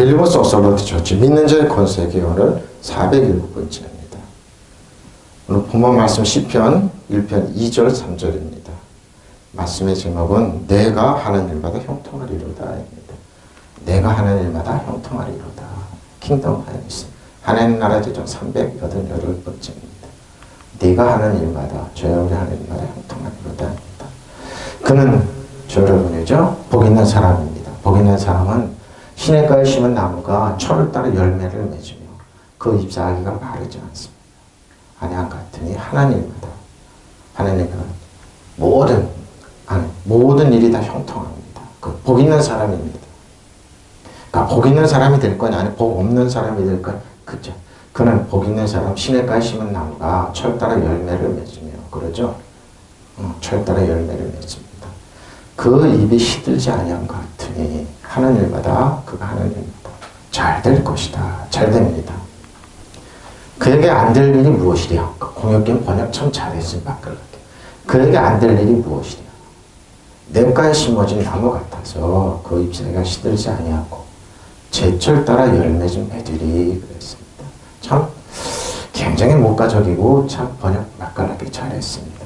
빌리버스 옥설로드 처치 믿는 자의 권세 기호는 407번째입니다. 오늘 본문 말씀 시편 1편 2절 3절입니다. 말씀의 제목은 내가 하는 일마다 형통하리로다입니다. 내가 하는 일마다 형통하리로다. 킹덤 하이니스 하나님 나라 제정 388번째입니다. 네가 하는 일마다 저 여러분이 하는 일마다 형통하리로다입니다. 그는 저 여러분이죠. 복 있는 사람입니다. 복 있는 사람은 시냇가에 심은 나무가 철을 따라 열매를 맺으며 그 잎사귀가 마르지 않습니다. 아니한 같으니 하나님마다 하나님은 모든 일이 다 형통합니다. 그 복 있는 사람입니다. 그러니까 복 있는 사람이 될 거냐 아니 복 없는 사람이 될 거냐 그죠. 그는 복 있는 사람 시냇가에 심은 나무가 철 따라 열매를 맺으며 그러죠. 철 따라 열매를 맺습니다. 그 입이 시들지 아니한 것 같으니 하는 일마다 그가 하는 일마다 잘 될 것이다. 잘 됩니다. 그에게 안 될 일이 무엇이랴? 공역경 번역 참 잘했습니다. 그에게 안 될 일이 무엇이랴? 냇가에 심어진 나무 같아서 그 잎사귀가 시들지 아니하고 제철 따라 열맺은 애들이 그랬습니다. 참 굉장히 목가적이고 참 번역 맛깔나게 잘했습니다.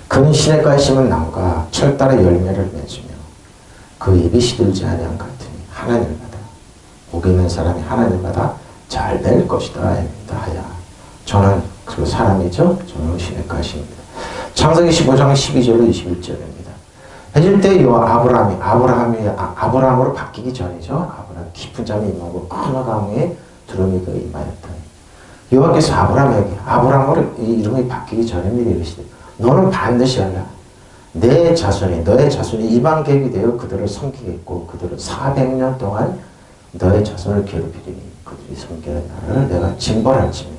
그는 시냇가에 심은 나무가 철 따라 열매를 맺으며 그 잎이 시들지 아니한 같으니 하나님마다 복 있는 사람이 하나님마다 잘 될 것이다 하야. 저는 그 사람이죠. 저는 시냇가에 심습니다. 창세기 15장 12절로 21절입니다. 해질 때 여호와 아브라함으로 바뀌기 전이죠. 아브라함 깊은 잠이 임하고 큰 어강에 두려움이 그에 임하였다. 여호와께서 아브라함으로 이 이름이 바뀌기 전에 미리 이르시되 너는 반드시 알라. 너의 자손이 이방 계획이 되어 그들을 섬기겠고 그들은 400년 동안 너의 자손을 괴롭히리니 그들이 섬기는 나를 내가 징벌할지며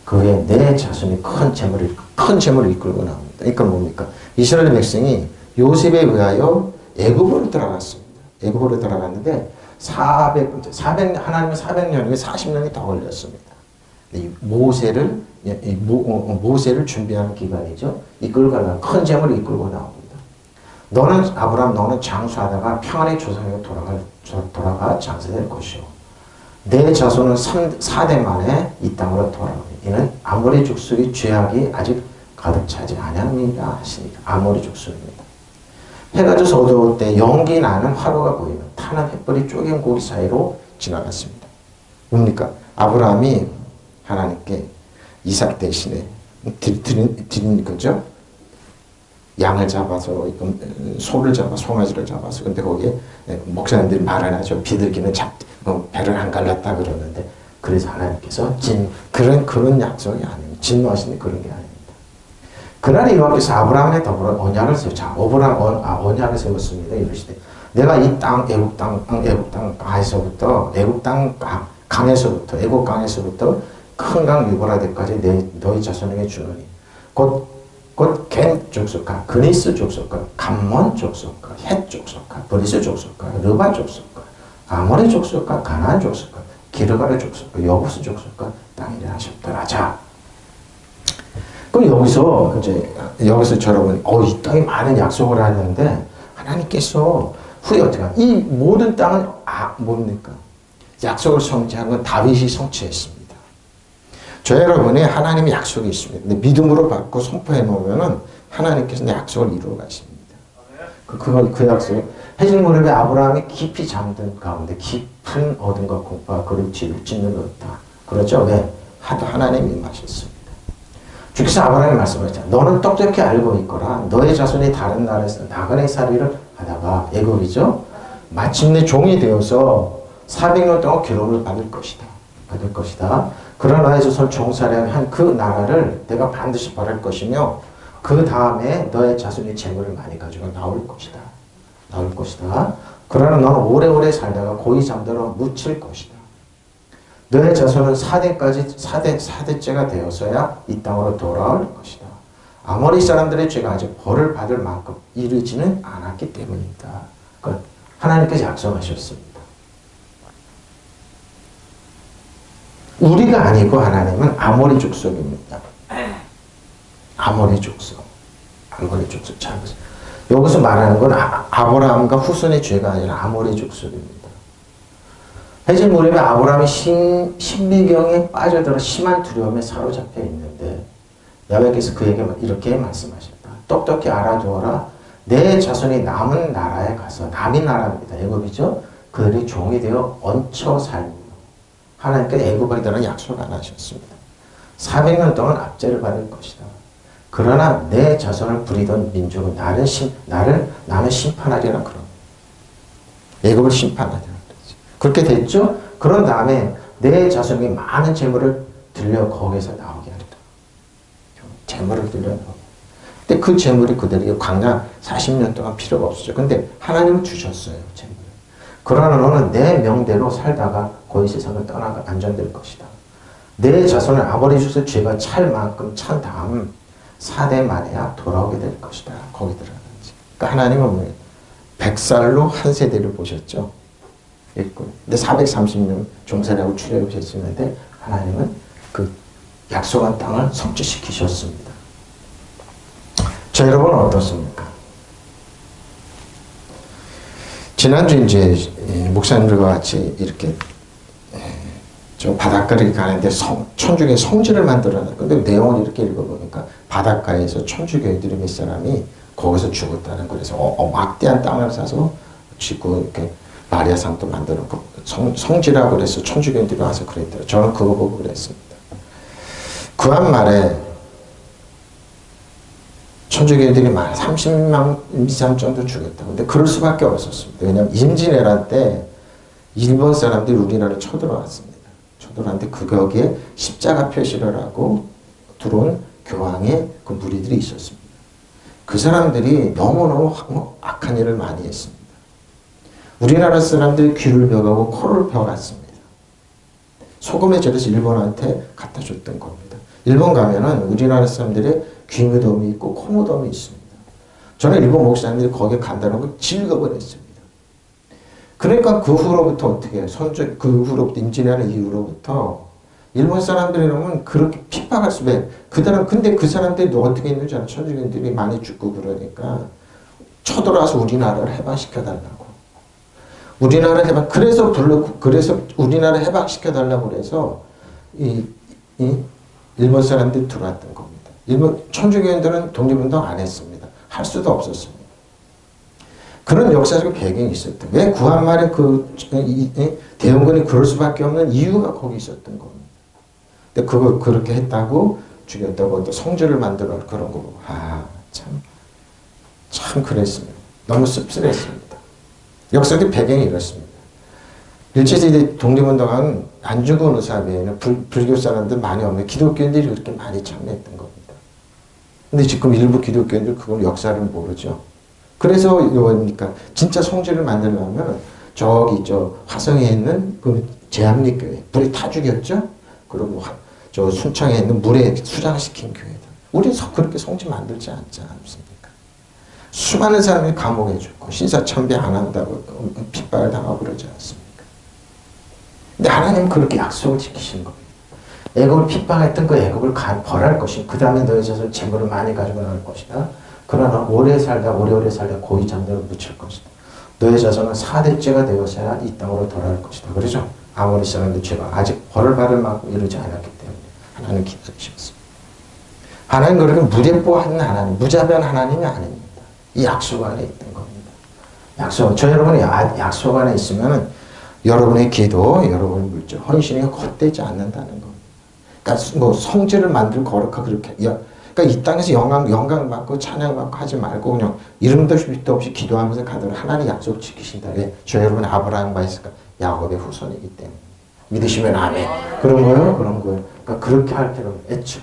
그 후에 내 자손이 큰 재물을 이끌고 나옵니다. 그러니까 뭡니까? 이스라엘 백성이 요셉에 의하여 애굽으로 들어갔습니다. 애굽으로 들어갔는데 하나님은 400년에 40년이 더 걸렸습니다. 모세를 준비하는 기간이죠. 이끌고 가려면 큰 재물을 이끌고 나옵니다. 너는 장수하다가 평안의 조상으로 돌아가 장사될 것이요. 내 자손은 4대 만에 이 땅으로 돌아오니 이는 아모리 족속의 죄악이 아직 가득 차지 아니함이라 하시니까 아모리 족속입니다. 해가 져서 어두울 때 연기 나는 화로가 보이며 타는 햇불이 쪼갠 고기 사이로 지나갔습니다. 뭡니까? 아브라함이 하나님께 이삭 대신에 드린 거죠. 양을 잡아서 소를 잡아 송아지를 잡아서 근데 거기에 목사님들이 말을 하죠. 비둘기는 배를 안 갈랐다 그러는데 그래서 하나님께서 그런 약속이 아닙니다. 진노하시는 그런 게 아닙니다. 그날에 여호와께서 아브라함에 더불어 언약을 세워 언약을 세웠습니다. 이러시되 내가 이 땅 애국 강에서부터 큰 강 유브라데까지 너희 자손에게 주노니 곧 겐 족속과 그니스 족속과 감몬 족속과 헷 족속과 브리스 족속과 르바 족속과 아모리 족속과 가나안 족속과 기르가르 족속과 여부스 족속과 땅이라 하셨더라. 자, 그럼 여기서 여러분 이 땅에 많은 약속을 하는데 하나님께서 후에 어떻게 하냐? 이 모든 땅은 뭡니까? 약속을 성취한 건 다윗이 성취했습니다. 저 여러분이 하나님의 약속이 있습니다. 근데 믿음으로 받고 선포해 놓으면은 하나님께서 내 약속을 이루어 가십니다. 그 약속. 해질 무렵에 아브라함이 깊이 잠든 가운데 깊은 어둠과 공포가 그를 짓는 없다. 그렇죠? 왜? 하도 하나님이 임하셨습니다. 주께서 아브라함이 말씀하셨잖아요. 너는 똑똑히 알고 있거라. 너의 자손이 다른 나라에서 나그네 살이를 하다가 애굽이죠. 마침내 종이 되어서 400년 동안 괴로움을 받을 것이다. 그러나 나의 자손을 종살이한 그 나라를 내가 반드시 벌할 것이며 그 다음에 너의 자손이 재물을 많이 가지고 나올 것이다. 그러나 너는 오래오래 살다가 고이 잠들어 묻힐 것이다. 너의 자손은 4대째가 되어서야 이 땅으로 돌아올 것이다. 아모리 사람들의 죄가 아직 벌을 받을 만큼 이르지는 않았기 때문이다. 하나님께서 약속하셨습니다. 우리가 아니고 하나님은 아모리 족속입니다. 아모리 족속 잘 보세요. 여기서 말하는 건 아브라함과 후손의 죄가 아니라 아모리 족속입니다. 해질 무렵에 아브라함이 신비경에 빠져들어 심한 두려움에 사로잡혀 있는데 야훼께서 그에게 이렇게 말씀하셨다. 똑똑히 알아두어라. 내 자손이 남은 나라에 가서, 남이 나라입니다. 애굽이죠. 그들이 종이 되어 얹혀 살며 하나님께서 애굽에 대한 약속 안 하셨습니다. 400년 동안 압제를 받을 것이다. 그러나 내 자손을 부리던 민족은 나를 심판하리라 그런. 애굽을 심판하리라. 그렇게 됐죠? 그런 다음에 내 자손이 많은 재물을 들려 거기에서 나오게 하리라. 재물을 들려 나오게. 근데 그 재물이 그들에게 광야 40년 동안 필요가 없었죠. 근데 하나님은 주셨어요. 재물을. 그러나 너는 내 명대로 살다가 고이 세상을 떠나가 안전될 것이다. 내 자손을 아버지 주서 죄가 찰 만큼 찬 다음 4대 만에야 돌아오게 될 것이다. 거기 들어가는지. 그러니까 하나님은 뭐예요? 100살로 한 세대를 보셨죠. 있고. 근데 430년 종살이하고 출애굽하셨는데 하나님은 그 약속한 땅을 성취시키셨습니다. 자, 여러분은 어떻습니까? 지난주 이제 목사님들과 같이 이렇게 저 바닷가를 가는데 천주교 성지를 만들어놨. 근데 내용을 이렇게 읽어보니까 바닷가에서 천주교인들이 몇 사람이 거기서 죽었다는 거. 그래서 막대한 땅을 사서 짓고 이렇게 마리아상도 만들었고 성지라고 그래서 천주교인들이 와서 그랬더라고요. 저는 그거 보고 그랬습니다. 구한 말에 천주교인들이 30만 이상 정도 죽였다. 근데 그럴 수밖에 없었습니다. 왜냐하면 임진왜란 때 일본 사람들이 우리나라를 쳐들어왔습니다. 쳐들어왔는데 거기에 십자가 표시를 하고 들어온 교황의 그 무리들이 있었습니다. 그 사람들이 너무너무 악한 일을 많이 했습니다. 우리나라 사람들이 귀를 벼가고 코를 벼갔습니다. 소금에 절여서 일본한테 갖다 줬던 겁니다. 일본 가면은 우리나라 사람들의 귀 무덤이 있고 코 무덤이 있습니다. 저는 일본 목사님들이 거기에 간다는 걸 즐거워했습니다. 그러니까 그 후로부터 어떻게 해요? 그 후로부터 임진왜란 이후로부터 일본 사람들이라면 그렇게 핍박할 수밖에. 근데 그 사람들이 어떻게 했는지 알아요? 천주교인들이 많이 죽고 그러니까 쳐들어와서 우리나라를 해방시켜달라고. 그래서 우리나라 해방시켜달라고 그래서 일본 사람들이 들어왔던 겁니다. 일본 천주교인들은 독립운동 안 했습니다. 할 수도 없었습니다. 그런 역사적 배경이 있었던. 왜 구한말에 대원군이 그럴 수밖에 없는 이유가 거기 있었던 겁니다. 근데 그걸 그렇게 했다고 죽였다고 또 성주를 만들어 그런 거 보고 참 그랬습니다. 너무 씁쓸했습니다. 역사적 배경이 이렇습니다. 일제시대 독립운동은 안 죽은 의사배에는 불교 사람들 많이 없는데 기독교인들이 그렇게 많이 참여했던 겁니다. 근데 지금 일부 기독교인들 그건 역사를 모르죠. 그래서 그러니까 진짜 성지를 만들려면 저기 화성에 있는 그 제암리교회 불이 타 죽였죠. 그리고 저 순창에 있는 물에 수장시킨 교회들. 우리 그렇게 성지 만들지 않지 않습니까? 수많은 사람이 감옥에 죽고 신사참배 안 한다고 핍박을 당하고 그러지 않습니까? 근데 하나님은 그렇게 약속을 지키신 겁니다. 애굽을 핍박했던 그 애굽을 벌할 것이고 그 다음에 너희 자손 재물을 많이 가지고 나올 것이다. 그러나 오래오래 살다 고이 잠들어 묻힐 것이다. 너희 자손은 4대째가 되어서야 이 땅으로 돌아올 것이다. 그러죠? 아모리 사람들 죄가 아직 벌을 받을 만큼 이르지 않았기 때문에 하나님 기다리셨습니다. 하나님 그렇게 무대뽀한 하나님, 무자비한 하나님이 아닙니다. 이 약속 안에 있던 겁니다. 저 여러분이 약속 안에 있으면 여러분의 기도, 여러분의 물질, 헌신이 헛되지 않는다는 겁니다. 그러니까 성지를 만들고 거룩하고 그렇게 그러니까 이 땅에서 영광 받고 찬양 받고 하지 말고 그냥 이름도 밑도 없이 기도하면서 가도록 하나님 약속 지키신다. 왜? 저 여러분 아브라함과 이스가 야곱의 후손이기 때문에 믿으시면 아멘. 그런 거예요. 그러니까 그렇게 할 필요는 애초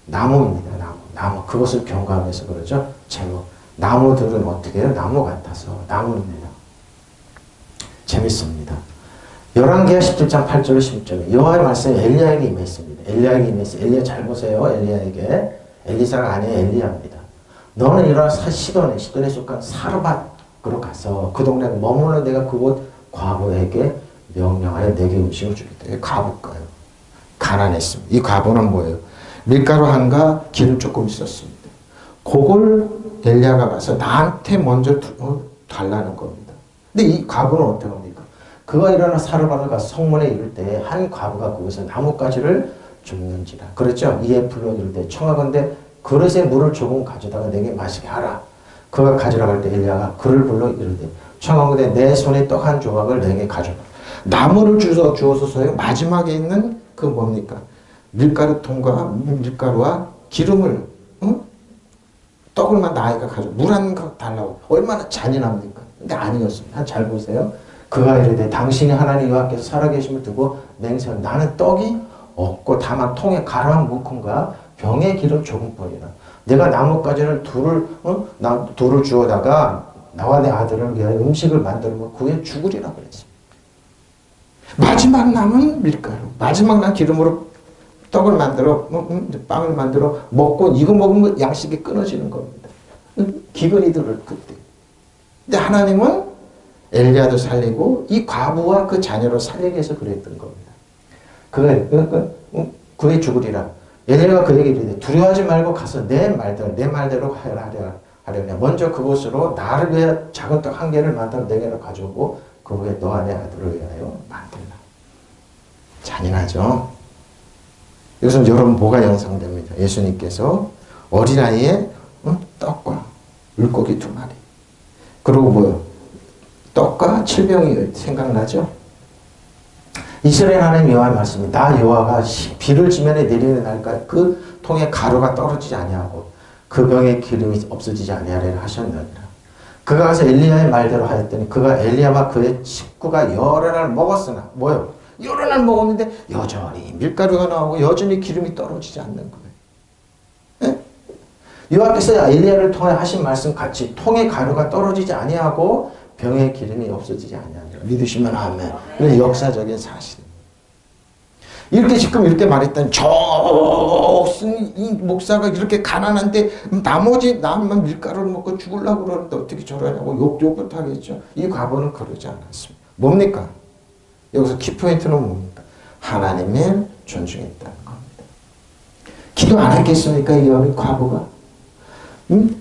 나무입니다. 나무 그것을 경과하면서 그러죠. 제목 나무들은 어떻게 해요? 나무 같아서 나무입니다. 재밌습니다. 열왕기하 17장 8절로 10절에 여호와의 말씀이 엘리야에게 임했습니다. 엘리야 잘 보세요. 엘리야에게 엘리사가 아니에요. 엘리야입니다. 너는 일어나서 시돈에 속한 사르밧으로 가서 그 동네에 머무는 내가 그곳 과부에게 명령하여 내게 음식을 주겠다. 과부가요. 가난했습니다. 이 과부는 뭐예요? 밀가루 한가 기름 조금 있었습니다. 그걸 엘리야가 가서 나한테 먼저 달라는 겁니다. 근데 이 과부는 어떻게 합니까? 그가 일어나 사르밧을 가서 성문에 이를 때 한 과부가 거기서 나뭇가지를 줍는지라. 그렇죠? 이에 불러 이를 때 청하건대 그릇에 물을 조금 가져다가 내게 마시게 하라. 그가 가지러 갈 때 엘리야가 그를 불러 이르되 청하건대 내 손에 떡 한 조각을 내게 가져라. 나무를 주어서요. 마지막에 있는 그 뭡니까? 밀가루통과 밀가루와 기름을 떡을만 나이가 가져 물 한 컵 달라고 얼마나 잔인합니까? 근데 아니었습니다. 잘 보세요. 그가 이르되 당신이 하나님 여호와께서 살아계심을 두고 맹세하는 나는 떡이 없고 다만 통에 가라한 묶음과 병에 기름 조금뿐이라. 내가 나뭇가지를 둘을 주어다가 나와 내 아들을 위하여 음식을 만들면 그에 죽으리라 그랬습니다. 마지막 남은 밀가루, 마지막 남 기름으로 떡을 만들어 빵을 만들어 먹고 이거 먹으면 양식이 끊어지는 겁니다. 기근이 들을 그때. 근데 하나님은 엘리야도 살리고 이 과부와 그 자녀를 살리기 위해서 그랬던 겁니다. 그의 죽으리라. 엘리야가 그에게 이르되 두려워하지 말고 가서 내 말대로 하려냐. 먼저 그곳으로 나를 위해 작은 떡 한 개를 만들어 내게로 가져오고 그 후에 너와 내 아들을 위하여 만들라. 잔인하죠. 여기서 여러분 뭐가 연상됩니다. 예수님께서 어린아이의 떡과 물고기 2마리 그리고 뭐요? 떡과 칠병이 생각나죠? 이스라엘 하나님 여호와의 말씀이 나 여호와가 비를 지면에 내리는 날까지 그 통에 가루가 떨어지지 아니하고 그 병에 기름이 없어지지 아니하리라 하셨느니라. 그가 가서 엘리야의 말대로 하였더니 그가 엘리야와 그의 식구가 여러 날 먹었으나 뭐요? 여러 날 먹었는데 여전히 밀가루가 나오고 여전히 기름이 떨어지지 않는 거예요. 예? 여호와께서 엘리야를 통해 하신 말씀 같이 통에 가루가 떨어지지 아니하고 병에 기름이 없어지지 아니하니라. 믿으시면 아멘. 이건 역사적인 사실. 이렇게 말했더니 이 목사가 이렇게 가난한데 나머지 남만 밀가루를 먹고 죽으려고 그러는데 어떻게 저러냐고 욕을 하겠죠. 이 과부는 그러지 않았습니다. 뭡니까? 여기서 키포인트는 뭡니까? 하나님을 존중했다는 겁니다. 기도 안 했겠습니까? 이 어린 과부가?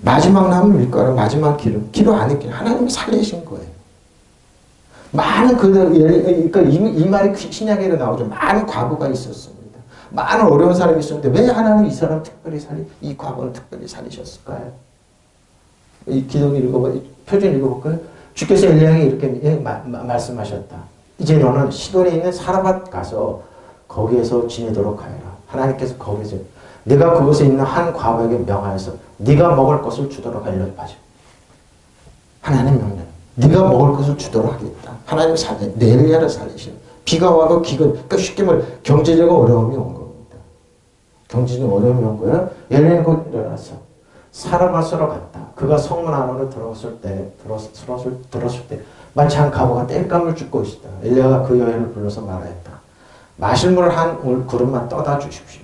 마지막 남은 밀가루, 마지막 기름. 기도 안 했겠어요. 하나님이 살리신 거예요. 많은 그러니까 이 말이 신약에도 나오죠. 많은 과부가 있었습니다. 많은 어려운 사람이 있었는데 왜 하나님이 이 사람 특별히 이 과부는 특별히 살리셨을까요? 이 기도 표준 읽어볼까요? 주께서 엘리야에게 이렇게 말씀하셨다. 이제 너는 시돈에 있는 사르밧 가서 거기에서 지내도록 하여라. 하나님께서 거기서 내가 그곳에 있는 한 과부에게 명하여서 네가 먹을 것을 주도록 하려고 하죠. 하나님 명령. 네가 먹을 것을 주도록 하겠다. 하나님 내 엘리야를 살리시는. 비가 와도 기근. 그러니까 쉽게 말해 경제적 어려움이 온 겁니다. 경제적 어려움이 온 거예요. 엘리야는 곧 일어나서 사르밧으로 갔다. 그가 성문 안으로 들어섰을 때 마치 한 과부가 땔감을 줍고 있었다. 엘리야가 그 여인을 불러서 말하였다. 마실 물을 한 그릇만 떠다 주십시오.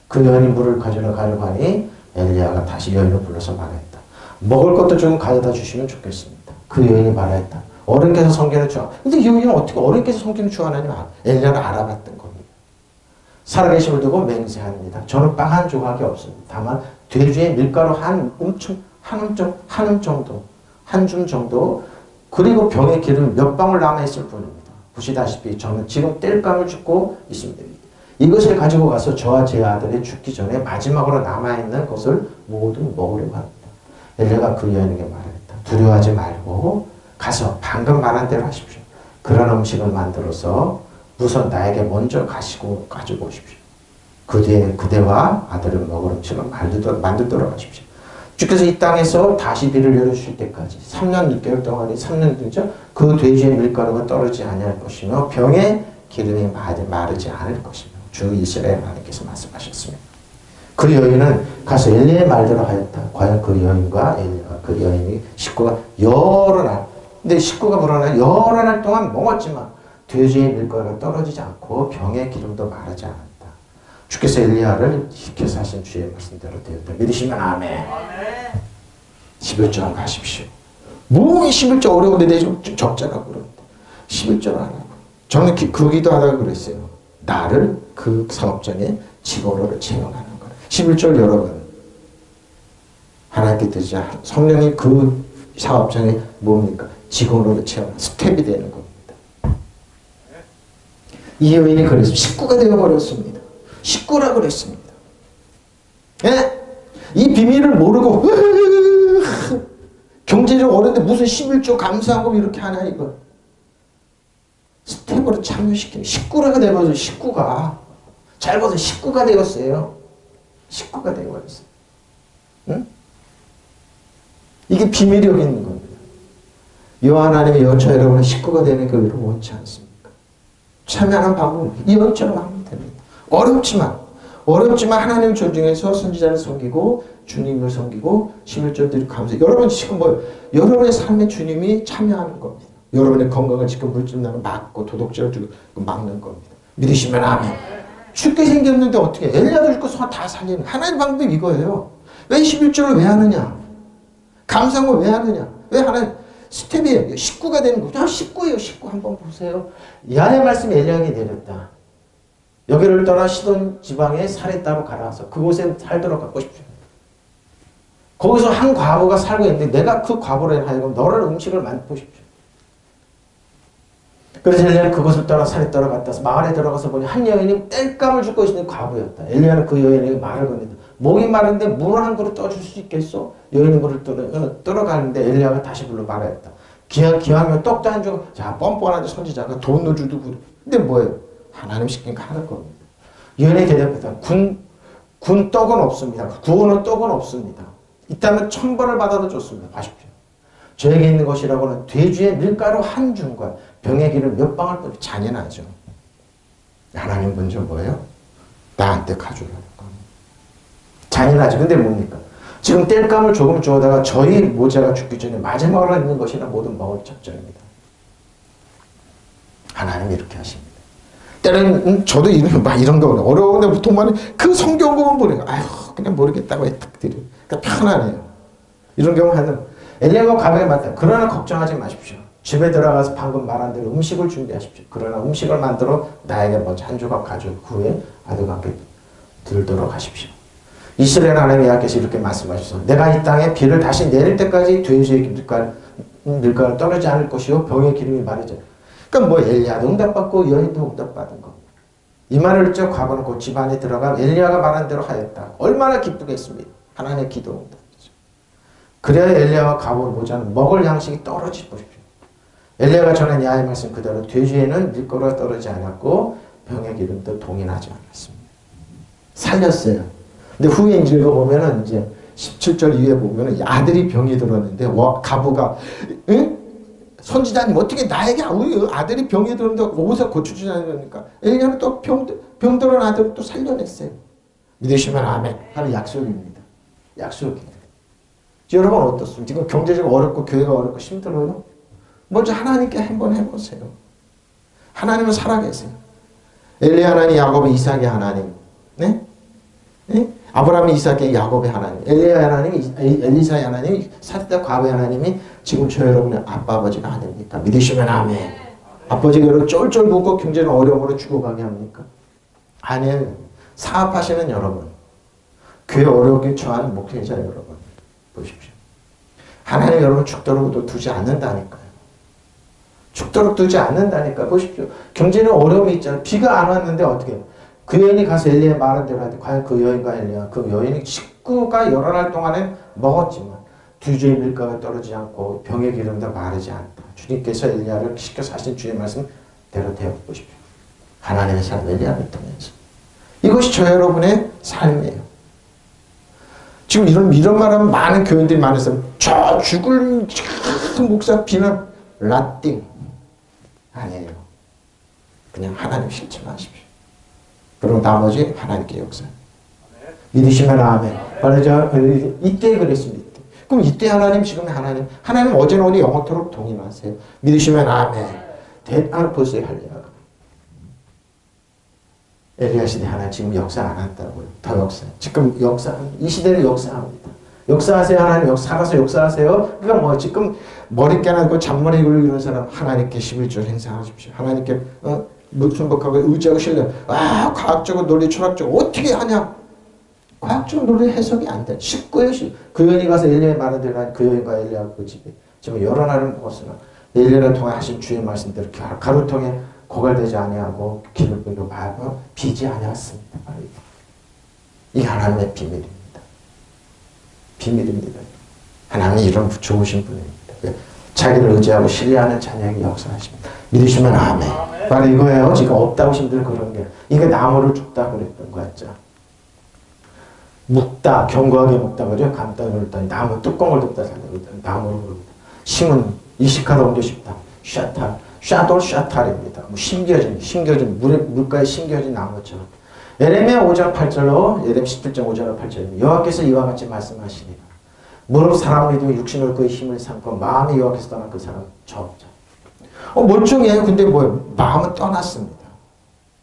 그 여인이 물을 가지러 가려고 하니 엘리야가 다시 여인을 불러서 말했다. 먹을 것도 좀 가져다 주시면 좋겠습니다. 그 여인이 말했다. 어른께서 성경을 주어. 근데 이 여인은 어떻게 어른께서 성경을 주어하느냐? 엘리야를 알아봤던 겁니다. 살아계심을 두고 맹세합니다. 저는 빵 한 조각이 없습니다. 다만 돼지의 밀가루 한 줌 정도 그리고 병에 기름 몇 방울 남아있을 뿐입니다. 보시다시피 저는 지금 땔감을 줍고 있습니다. 이것을 가지고 가서 저와 제 아들이 죽기 전에 마지막으로 남아있는 것을 모두 먹으려고 합니다. 엘리야가 그 여인에게 말했다. 두려워하지 말고 가서 방금 말한 대로 하십시오. 그런 음식을 만들어서 우선 나에게 먼저 가지고 오십시오. 그 뒤에 그대와 아들을 먹을 음식을 만들도록 하십시오. 주께서 이 땅에서 다시 비를 내려주실 때까지 3년 6개월 동안이 3년 되죠. 그 돼지의 밀가루가 떨어지지 아니할 것이며 병에 기름이 마르지 않을 것이며 주 이스라엘 하나님께서 말씀하셨습니다. 그 여인은 가서 엘리야의 말대로 하였다. 과연 그 여인과 엘리야가 그 여인이 식구가 여러 날 근데 식구가 불어나 여러 날 동안 먹었지만 돼지의 밀가루가 떨어지지 않고 병의 기름도 마르지 않았다. 주께서 엘리야를 시켜서 하신 주의 말씀대로 되었다. 믿으시면 아멘. 11절 가십시오. 뭐 11절 어려운데 내 좀 적자라고 그러는데 11절 하라고. 저는 그 기도하다가 그랬어요. 나를 그 사업장에 직원으로 채용하는 거예요. 11절 여러분 하나님께 드리자 성령이 그 사업장에 뭡니까? 직원으로 채용하는 스텝이 되는 겁니다. 이 여인이 그랬습니다. 식구가 되어버렸습니다. 식구라 그랬습니다. 예? 이 비밀을 모르고 경제적 어려운데 무슨 11조 감사하고 이렇게 하나 이거. 스텝으로 참여시키는 식구가 되어버렸어요. 식구가. 잘 보세요. 식구가 되었어요. 식구가 되어버렸어요. 응? 이게 비밀이 여기 있는 겁니다. 여호와 하나님의 여호와 여러분의 식구가 되는 교회를 원치 않습니까? 참여하는 방법은 이 여인처럼 하면 됩니다. 어렵지만 하나님을 존중해서 선지자를 섬기고 주님을 섬기고 11조 드리고 감사. 여러분 지금 여러분의 삶에 주님이 참여하는 겁니다. 여러분의 건강을 지금 물질나는 막고 도덕질을 주고 막는 겁니다. 믿으시면 아멘. 쉽게 생겼는데 어떻게 엘리야도 죽고 다 살리는 하나님 방법이 이거예요. 왜 11조를 왜 하느냐? 감사한 걸 왜 하느냐? 왜 하나님 스텝이에요. 식구가 되는 거죠. 식구예요. 식구 한번 보세요. 야의 말씀이 엘리야에게 내렸다. 여기를 떠나 시돈 지방에 사렙다로 가라서 그곳에 살도록 갖고 싶죠. 거기서 한 과부가 살고 있는데 내가 그 과부를 하여금 너를 음식을 만들고 싶죠. 그래서 엘리야는 그곳을 떠나 사렙다로 갔다 마을에 들어가서 보니 한 여인이 땔감을 줍고 있는 과부였다. 엘리야는 그 여인에게 말을 건넨다. 목이 마른데 물을 한 그릇 떠줄 수 있겠소? 여인이 물을 떠러가는데 엘리야가 다시 불러 말했다. 기왕이면 떡도 안 주고 자 뻔뻔하게 선지자가 돈을 주도 근데 뭐예요? 하나님 시키니까 하는 겁니다. 여인이 대답했다. 군 떡은 없습니다. 구워놓은 떡은 없습니다. 있다면 1000번을 받아도 좋습니다. 봐십시오. 저에게 있는 것이라고는 돼지의 밀가루 한 줌과 병의 기름 몇 방울 뿐 잔인하죠. 하나님 먼저 뭐예요? 나한테 가져오라는 겁니다. 잔인하죠. 근데 뭡니까? 지금 땔감을 조금 주어다가 저희 모자가 죽기 전에 마지막으로 있는 것이나 모든 먹을 작정입니다. 하나님이 이렇게 하십니다. 때로는 저도 이런 거 어려운데 보통만 그 성경 보면 보내요. 아유 그냥 모르겠다고 딱 드려요. 그러니까 편하네요. 이런 경우 하는 엘리야가 가방에 맞다. 그러나 걱정하지 마십시오. 집에 들어가서 방금 말한 대로 음식을 준비하십시오. 그러나 음식을 만들어 나에게 먼저 한 조각 가져 그 후에 아들과 함께 들도록 하십시오. 이스라엘 하나님 여호와께서 이렇게 말씀하셨어요. 내가 이 땅에 비를 다시 내릴 때까지 돼지의 밀가루 떨어지지 않을 것이요 병의 기름이 마르지 않을. 그러니까 뭐 엘리야도 응답받고 여인도 응답받은 겁니다. 이 말을 듣자 과거는 곧 집안에 들어가 엘리야가 말한 대로 하였다. 얼마나 기쁘겠습니까? 하나님의 기도 응답이죠. 그래야 엘리야와 가볼 모자는 먹을 양식이 떨어지지 보십시오. 엘리야가 전한 야의 말씀 그대로 돼지에는 밀가루가 떨어지지 않았고 병의 기름도 동일하지 않았습니다. 살렸어요. 근데 후에 읽어보면은 이제 17절 이후에 보면은 아들이 병이 들었는데 가부가 응? 선지자님 어떻게 나에게 아들이 병이 들었는데 옷에 고쳐주지 않으니까 엘리야는 또 병들은 아들을 또 살려냈어요. 믿으시면 아멘 하는 약속입니다. 약속이에요. 여러분 어떻습니까? 지금 경제적으로 어렵고 교회가 어렵고 힘들어요? 먼저 하나님께 한번 해보세요. 하나님은 살아계세요. 엘리야 하나님, 야곱의 이삭의 하나님, 네? 네? 아브라함의 이삭의 야곱의 하나님, 엘리야 하나님, 엘리사의 하나님, 사렙다 과부의 하나님이 지금 저 여러분의 아빠 아버지가 아닙니까? 믿으시면 아멘. 아버지가 여러분 쫄쫄 묻고 경제는 어려움으로 죽어가게 합니까? 아니에요. 사업하시는 여러분, 교회 어려움에 처한 목회자 여러분 보십시오. 하나님 여러분 죽도록 두지 않는다니까요. 죽도록 두지 않는다니까. 보십시오. 경제는 어려움이 있잖아요. 비가 안 왔는데 어떻게 해요? 그 여인이 가서 엘리야의 말한 대로 하는데 과연 그 여인과 엘리야 그 여인이 식구가 여러 날 동안에 먹었지만 뒤주의 밀가루가 떨어지지 않고 병의 기름도 마르지 않다. 주님께서 엘리야를 시켜서 하신 주의 말씀대로 되어 보십시오. 하나님의 삶 엘리야를 통해서 이것이 저 여러분의 삶이에요. 지금 이런 말하면 많은 교인들이 많아서 저 죽을 목사 비난 라띵 아니에요. 그냥 하나님 실천하십시오. 그리고 나머지 하나님께 역사. 믿으시면 아멘. 이때 그랬습니다. 이때. 그럼 이때 하나님, 지금 하나님 어제는 오늘 영원토록 동임하세요. 믿으시면 아멘. 보세요, 할렐루야. 엘리야 시대 하나님 지금 역사 안 한다고요. 더 역사. 지금 이 시대는 역사합니다. 역사하세요, 하나님. 살아서 역사하세요. 그러니까 뭐 지금 머리 깨나고 잔머리 굴리고 이런 사람 하나님께 11조 행사하십시오. 하나님께 순복하고 의지하고 신뢰. 과학적으로 논리 철학적으로 어떻게 하냐? 과학적 논리 해석이 안 돼. 19의 그 여인이 가서 엘리야의 말을 들으니 그 여인과 엘리야 그 집에 지금 여러 날을 먹었으나 엘리야를 통해 하신 주의 말씀대로 가루통에 고갈되지 아니하고 기름으로 말고 비지 아니었습니다. 이게 하나님의 비밀입니다. 비밀입니다. 하나님이 이런 좋으신 분입니다. 자기를 의지하고 신뢰하는 자녀에게 역사하십니다. 믿으시면 아멘. 바로 이거예요. 지금 없다고 힘들 그런 게. 이게 나무를 줍다 그랬던 거 같죠. 묵다, 견고하게 묵다 그죠? 감다 그랬더니 나무 뚜껑을 덮다 살려고 나무를 그럽니다. 심은 이식하다 옮겨 싶다. 샤탈, 샤돌 샤탈입니다. 심겨진 물가에 심겨진 나무처럼. 예레미야 5장 8절로 예레미야 17장 5절로 8절입니다. 여호와께서 이와 같이 말씀하시니라. 무릇 사람을 믿으며 육신을 그의 힘을 삼고 마음이 여호와께서 떠난 그 사람 저 없자. 멀쩡해요. 근데 뭐예요? 마음은 떠났습니다.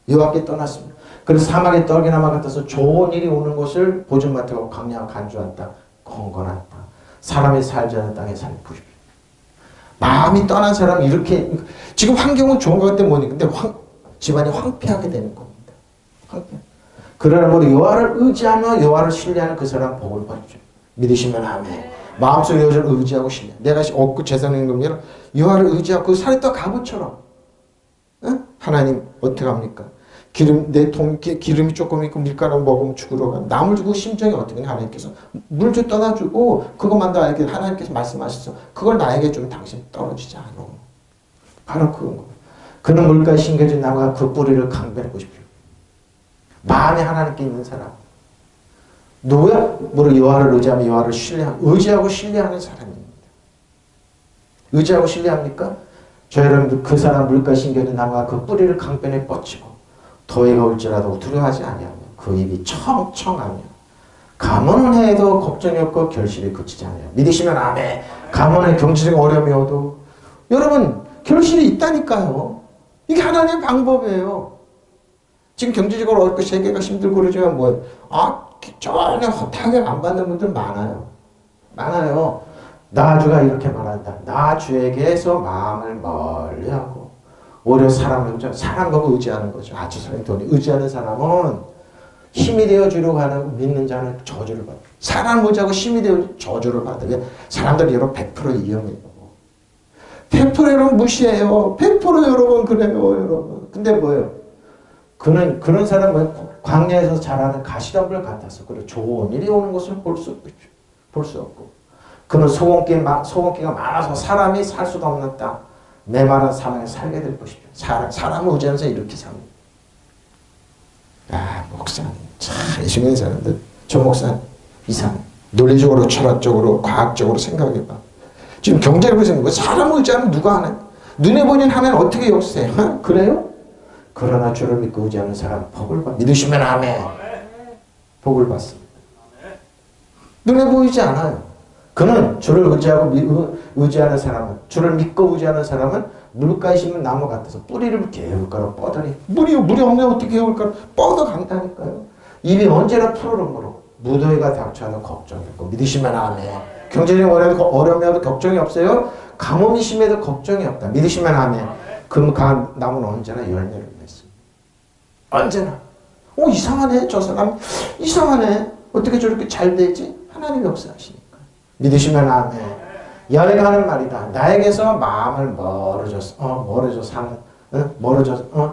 여호와께 떠났습니다. 그래서 사막의 떡이나마 같아서 좋은 일이 오는 것을 보지 못하고 강량한 간주한다. 건건한다. 사람이 살지 않은 땅에 사는 부십시오. 마음이 떠난 사람이 이렇게 지금 환경은 좋은 것 같아 뭐니 근데 집안이 황폐하게 되는 겁니다. 황폐. 그러나 우리 여호와를 의지하며 여호와를 신뢰하는 그 사람 복을 받죠. 믿으시면 아멘. 마음속에 여호와를 의지하고 신뢰. 내가 얻고 재산인 겁니다. 여호와를 의지하고 그 살했던 갑옷처럼. 응? 하나님 어떻게 합니까? 기름이 조금 있고 밀가루 먹으면 죽으러 가. 남을 주고 심정이 어떻게 하나님께서 물 좀 떠다주고 그것만도 알게 하나님께서 말씀하셨어. 그걸 나에게 좀 당신 떨어지지 않아. 바로 그건 거. 그는 물가에 심겨진 나무가 그 뿌리를 강변해 보십시오. 마음에 하나님께 있는 사람. 누구야? 뭐로 여호와를 의지하며 여호와를 의지하고 신뢰하는 사람입니다. 의지하고 신뢰합니까? 저 여러분들 그 사람 물가에 심겨진 나무가 그 뿌리를 강변에 뻗치고 더위가 올지라도 두려워하지 아니하며 그 입이 청청하며 가문을 해도 걱정이 없고 결실이 그치지 않아요. 믿으시면 아멘. 가문에 경제적 어려움이 오도 여러분 결실이 있다니까요. 이게 하나님의 방법이에요. 지금 경제적으로 어렵고 세계가 힘들고 그러지만 뭐 전혀 타격 안 받는 분들 많아요. 많아요. 나주가 이렇게 말한다. 나주에게서 마음을 멀리하고 오히려 사람 보고 의지하는 거죠. 아주 사람이 돈이 의지하는 사람은 힘이 되어 주려고 하는 믿는 자는 저주를 받아요. 사람 의지하고 힘이 되어 저주를 받아요. 사람들이 여러분 100% 이용해요. 100% 여러분 무시해요. 100% 여러분 그래요, 여러분. 근데 뭐예요? 그런 사람은 광야에서 자라는 가시덤불 같아서 그래 좋은 일이 오는 것을 볼 수 없죠. 볼 수 없고. 그는 소금기가 많아서 사람이 살 수가 없는 땅. 메마른 사람에 살게 될 것이죠. 사람을 의지하면서 이렇게 삽니다. 목사님, 참 이승민 사람들, 저 목사님 이상. 논리적으로, 철학적으로, 과학적으로 생각해봐. 지금 경제를 보시는 사람을 의지하면 누가 하나요? 눈에 보이는 하면 어떻게 역사해? 그래요? 그러나 주를 믿고 의지하는 사람 복을 받. 믿으시면 아멘. 복을 받습니다. 눈에 보이지 않아요. 그는 주를 의지하는 사람은 주를 믿고 의지하는 사람은 물가에 심은 나무 같아서 뿌리를 개울가로 뻗으니 물이 없네 어떻게 개울가로 뻗어간다니까요. 입이 언제나 푸르름으로 무더위가 닥쳐도 걱정이 없고 믿으시면 아멘. 경제적 어려움에도 걱정이 없어요. 가뭄이 심해도 걱정이 없다. 믿으시면 아멘. 그 나무는 언제나 열매를 맺습니다. 언제나. 이상하네 저 사람 이상하네 어떻게 저렇게 잘 되지? 하나님 역사하시니까. 믿으시면 아멘. 여호와가 하는 말이다. 나에게서 마음을 멀어져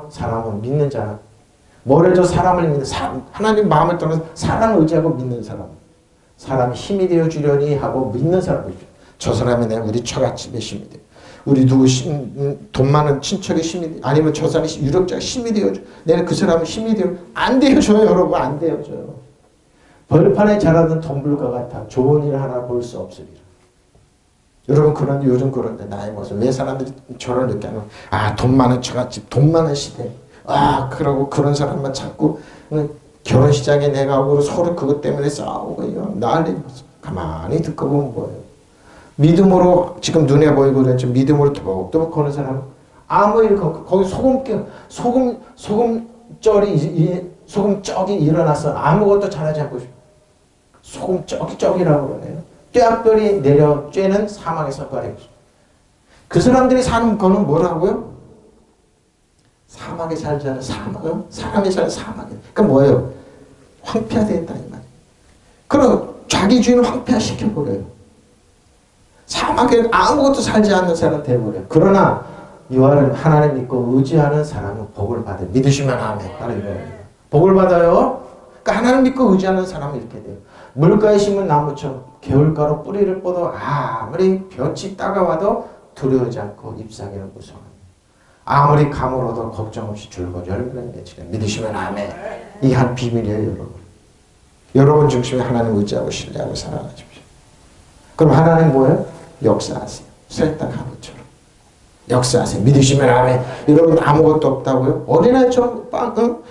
사람을 믿는 자는 멀어져 사람을 믿는 사람 하나님 마음을 떠나서 사람을 의지하고 믿는 사람이 힘이 되어 주려니 하고 믿는 사람이죠. 저 사람이 내가 우리 처갓집의 힘이 돼. 우리 누구 돈 많은 친척의 힘이 아니면 저 사람이 유력자가 힘이 되어줘. 내가 그 사람은 힘이 되어 안 되어줘요 여러분. 안 되어줘요. 벌판에 자라던 덤불과 같아 좋은 일 하나 볼 수 없으리라. 여러분 요즘 그런데 나이 먹어서 왜 사람들이 저를 이렇게 하면 돈 많은 처갓집 돈 많은 시대 그러고 그런 사람만 찾고 결혼 시장에 내가 오고 서로 그것 때문에 싸우고 난리 났어. 가만히 듣고 보면 뭐예요? 믿음으로 지금 눈에 보이고 그랬죠. 믿음으로 또박또박 거는 사람 아무 일 거기 소금적이 일어나서 아무것도 잘하지 않고 소금적이라고 그러네요. 뙤약별이 내려 쬐는 사막에서 거래. 그 사람들이 사는 거는 뭐라고요? 사막에 살지 않은 사람이 사는 사막에. 그러니까 뭐예요? 황폐화된다 이 말이에요. 그리고 자기 주인을 황폐화시켜버려요. 사막에 아무것도 살지 않는 사람 돼버려요. 그러나 이와는 하나님 믿고 의지하는 사람은 복을 받아요. 믿으시면 아멘. 바로 이거예요. 복을 받아요. 그러니까 하나님 믿고 의지하는 사람은 이렇게 돼요. 물가에 심은 나무처럼 겨울가로 뿌리를 뻗어 아무리 볕이 따가워도 두려워하지 않고 잎사귀는 무서워합니다. 아무리 가물어도 걱정 없이 줄곧 열매를 맺으려. 믿으시면 아멘. 이게 한 비밀이에요, 여러분. 여러분 중심에 하나님 의지하고 신뢰하고 살아가십시오. 그럼 하나님 뭐예요? 역사하세요. 쇠딱 하루처럼. 역사하세요. 믿으시면 아멘. 여러분 아무것도 없다고요? 어린아이처럼 빵,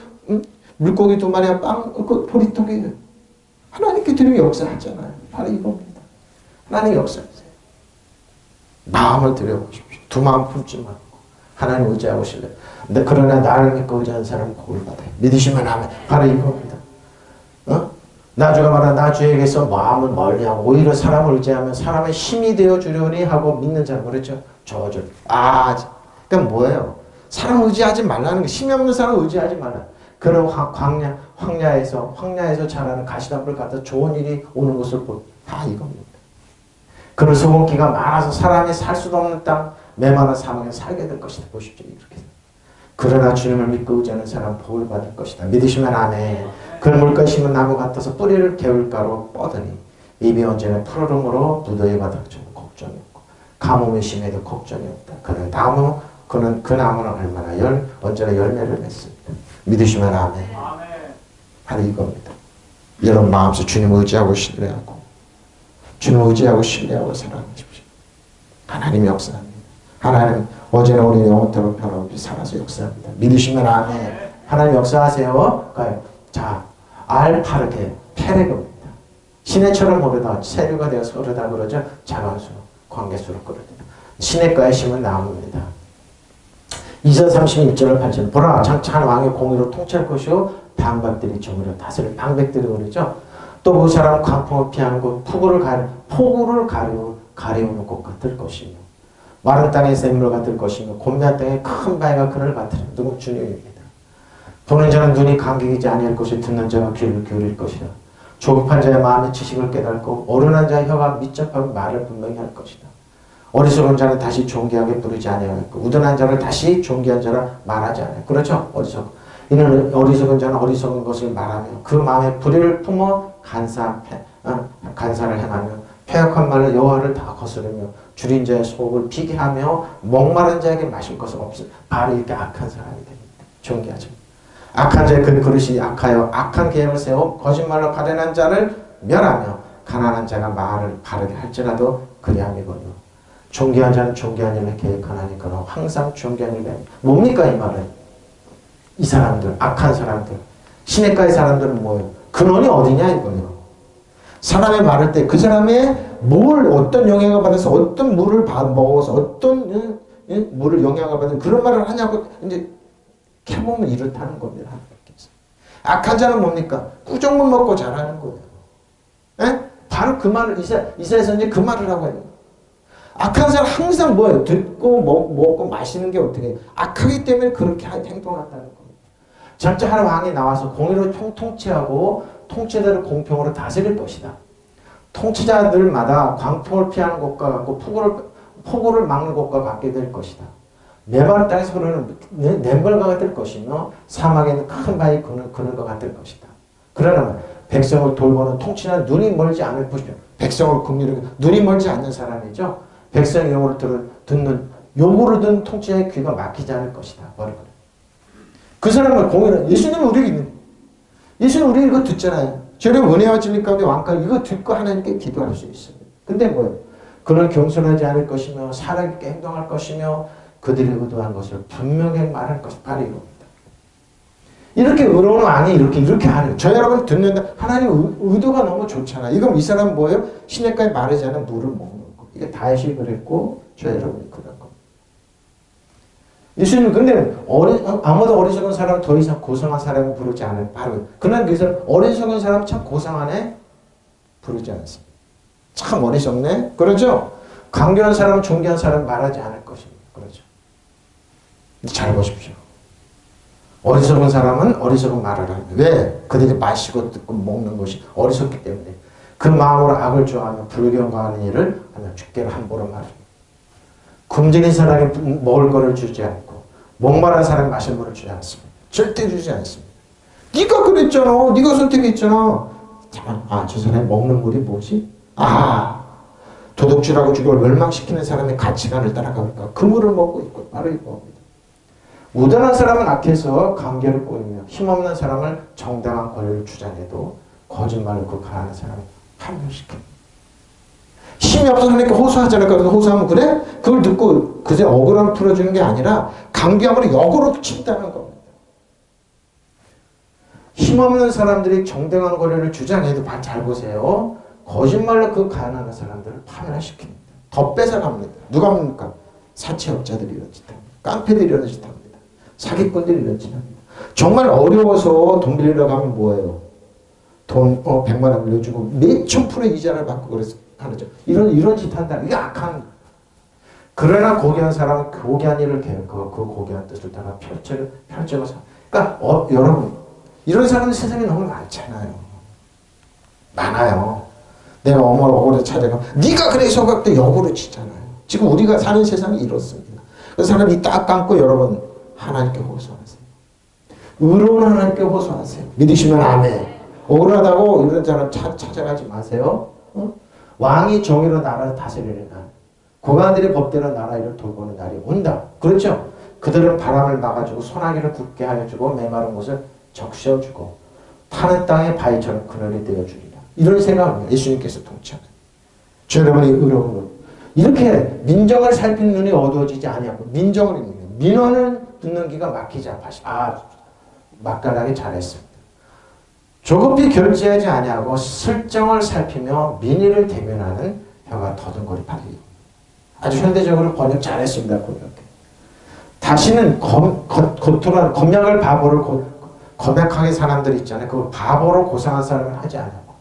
물고기 2마리와 빵, 그 보리떡이에요. 하나님께 드리면 역사하잖아요. 바로 이겁니다. 하나님 역사하세요. 마음을 들여보십시오. 두 마음 품지 말고 하나님 의지하고 신뢰. 근데 그러나 나를 믿고 의지하는 사람은 복을 받아요. 믿으시면 아멘. 바로 이겁니다. 나주가 말한 나주에게서 마음을 멀리하고 오히려 사람을 의지하면 사람의 힘이 되어 주려니 하고 믿는 자는 그렇죠. 저절. 그러니까 뭐예요? 사람 의지하지 말라는 거. 힘이 없는 사람 의지하지 말라. 그런 황야에서 자라는 가시덤불 같은 좋은 일이 오는 것을 다 이겁니다. 그런 소금기가 많아서 사람이 살 수도 없는 땅, 메마른 사막에 살게 될 것이다. 보십시오. 이렇게. 그러나 주님을 믿고 의지하는 사람은 복을 받을 것이다. 믿으시면 아멘. 그런 물가에 심은 나무 같아서 뿌리를 개울가로 뻗으니 입이 언제나 푸르름으로 무더위가 닥쳐도 걱정이 없고 가뭄이 심해도 걱정이 없다. 그는 그 나무는 언제나 열매를 맺습니다. 믿으시면 아멘. 바로 이겁니다. 여러분 마음속 주님 의지하고 신뢰하고 주님 의지하고 신뢰하고 살아가십시오. 하나님 역사합니다. 하나님 어제나 우리 영원토록 변함없이 살아서 역사합니다. 믿으시면 아멘. 하나님 역사하세요. 자, 알파르게 페레그입니다. 시내처럼 흐르다 세류가 되어서 흐르다 그러죠. 자간수로 광개수로 끓어니다. 시내가에 심은 나무입니다. 2절 36절을 8절 보라 장차한 왕의 공의로 통치할 것이요 방백들이 저물어 다스릴 방백들이 그러죠. 또 그 사람은 광풍을 피하는 곳 폭우를 가리우는 곳 같을 것이며 마른 땅에 샘물 같을 것이며 곤비한 땅에 큰 바위가 그늘 같으리라. 누구? 주님입니다. 보는 자는 눈이 감기지 아니할 것이 듣는 자가 귀를 기울일 것이다. 조급한 자의 마음의 지식을 깨닫고 어른한 자의 혀가密잡하고 말을 분명히 할 것이다. 어리석은 자는 다시 존귀하게 부르지 아니하였고 우둔한 자를 다시 존귀한 자라 말하지 않아요. 그렇죠? 이는 어리석은 자는 어리석은 것을 말하며 그 마음에 불의를 품어 간사를 행하며 패역한 말로 여호와를 다 거스르며 줄인 자의 속을 비게 하며 목마른 자에게 마실 것은 없어. 바로 이렇게 악한 사람이 됩니다. 존귀하죠. 악한 자의 그 그릇이 악하여 악한 계획을 세워 거짓말로 가련한 자를 멸하며 가난한 자가 말을 바르게 할지라도 그리함이거든요. 존귀한 자는 존귀한 일을 계획하나니 그는 항상 존귀한 일을 뭡니까 이 말은? 이 사람들, 악한 사람들, 시냇가의 사람들은 뭐예요? 근원이 어디냐 이거예요. 사람의 말할 때 그 사람의 어떤 영향을 받아서 어떤 물을 먹어서 어떤 물을 영향을 받은 그런 말을 하냐고 이제 캐보면 이렇다는 겁니다. 악한 자는 뭡니까? 꾸정물 먹고 자라는 거예요. 에? 바로 그 말을 이사야서 이제 그 말을 하고 있는 거예요. 악한 사람 항상 뭐예요? 듣고 먹고 마시는 게 어떻게 해요? 악하기 때문에 그렇게 행동한다는 겁니다. 절대한 왕이 나와서 공의로 통치하고 통치자들을 공평으로 다스릴 것이다. 통치자들마다 광풍을 피하는 것과 같고 폭우를 막는 것과 같게 될 것이다. 메마른 땅에서 흐르는 냇물과 될 것이며 사막에 있는 큰 바위 그늘과 같을 것이다. 그러나 백성을 돌보는 통치자는 눈이 멀지 않을 것이며 백성을 긍휼히 눈이 멀지 않는 사람이죠. 백성의 요구를 듣는 요구를 듣는 통치자의 귀가 막히지 않을 것이다. 그 사람을 공의는 예수님은 우리 이거 듣잖아요. 저런 은혜와 진리 가운데 왕가 이거 듣고 하나님께 기도할 수 있어요. 근데 뭐예요? 그는 겸손하지 않을 것이며 사랑 있게 행동할 것이며 그들이 의도한 것을 분명히 말할 것이 바로 이겁니다. 이렇게 의로운 왕이 이렇게 하는 저 여러분 듣는다. 하나님 의도가 너무 좋잖아요. 이건 이 사람은 뭐예요? 시냇가에 마르지 않은 물을 먹는 거. 이게 다윗이 그랬고 저 여러분이 그런 겁니다. 예수님은 근데 아무도 어리석은 사람 더 이상 고상한 사람을 부르지 않을 바로 그는 그 사람 어리석은 사람 참 고상하네 부르지 않습니다. 참 어리석네 그러죠. 강교한 사람은 존귀한 사람 말하지 않을 것입니다. 그렇죠. 잘 보십시오. 어리석은 사람은 어리석은 말을 합니다. 왜? 그들이 마시고 듣고 먹는 것이 어리석기 때문에 그 마음으로 악을 좋아하며 불경과하는 일을 하며 주께를 함부로 말합니다. 굶주린 사람이 먹을 거를 주지 않고 목마른 사람이 마실 물을 주지 않습니다. 절대 주지 않습니다. 네가 그랬잖아. 네가 선택했잖아. 잠깐, 저 사람이 먹는 물이 뭐지? 도둑질하고 죽여 멸망시키는 사람의 가치관을 따라가니까 그 물을 먹고 있고 바로 이겁니다. 무던한 사람은 악해서 관계를 꼬이며 힘없는 사람을 정당한 권리를 주장해도 거짓말로 그 가난한 사람을 파멸시킵니다. 힘이 없어서 하니까 호소하잖아요. 그래서 호소하면 그래? 그걸 듣고 그제 억울함을 풀어주는 게 아니라 강경함으로 역으로 친다는 겁니다. 힘없는 사람들이 정당한 권리를 주장해도 잘 보세요. 거짓말로 그 가난한 사람들을 파멸시킵니다. 더 뺏어갑니다. 누가 합니까? 사채업자들이 이런 짓 합니다. 깡패들이 이런 짓 합니다. 사기꾼들이 이런 짓 합니다. 정말 어려워서 돈 빌리러 가면 뭐예요? 돈 100만 원 빌려주고 몇천 프로 이자를 받고 그래서 하죠. 이런 짓 한다. 이게 악한. 그러나 고귀한 사람은 고귀한 일을 계획하고 그 고귀한 뜻을 따라 펼쳐서. 그러니까 여러분 이런 사람은 세상에 너무 많잖아요. 많아요. 내가 어머를 억울해 찾아가면 네가 그래서 그때 역으로 치잖아요. 지금 우리가 사는 세상이 이렇습니다. 그 사람이 딱 감고 여러분 하나님께 호소하세요. 의로운 하나님께 호소하세요. 믿으시면 아멘. 억울하다고 이런 사람 찾아가지 마세요. 왕이 정의로 나라를 다스리는 날, 고관들이 법대로 나라 일을 돌보는 날이 온다. 그렇죠? 그들은 바람을 막아주고 소나기를 굳게 하여주고 메마른 곳을 적셔주고 타는 땅의 바위처럼 그늘이 되어주리라. 이런 생각을 예수님께서 통치하는. 저 여러분이 의로운 것. 이렇게 민정을 살피는 눈이 어두워지지 아니하고 민정을 읽는 거예요. 민원을 듣는 귀가 막히지 않으시. 맛깔나게 잘했습니다. 조급히 결제하지 아니하고 설정을 살피며 민의를 대변하는 혀가 더듬거리 발이. 아주 현대적으로 번역 잘했습니다. 번역해. 다시는 검약을 바보를 검약하게 사람들 있잖아요. 그 바보로 고상한 사람을 하지 않고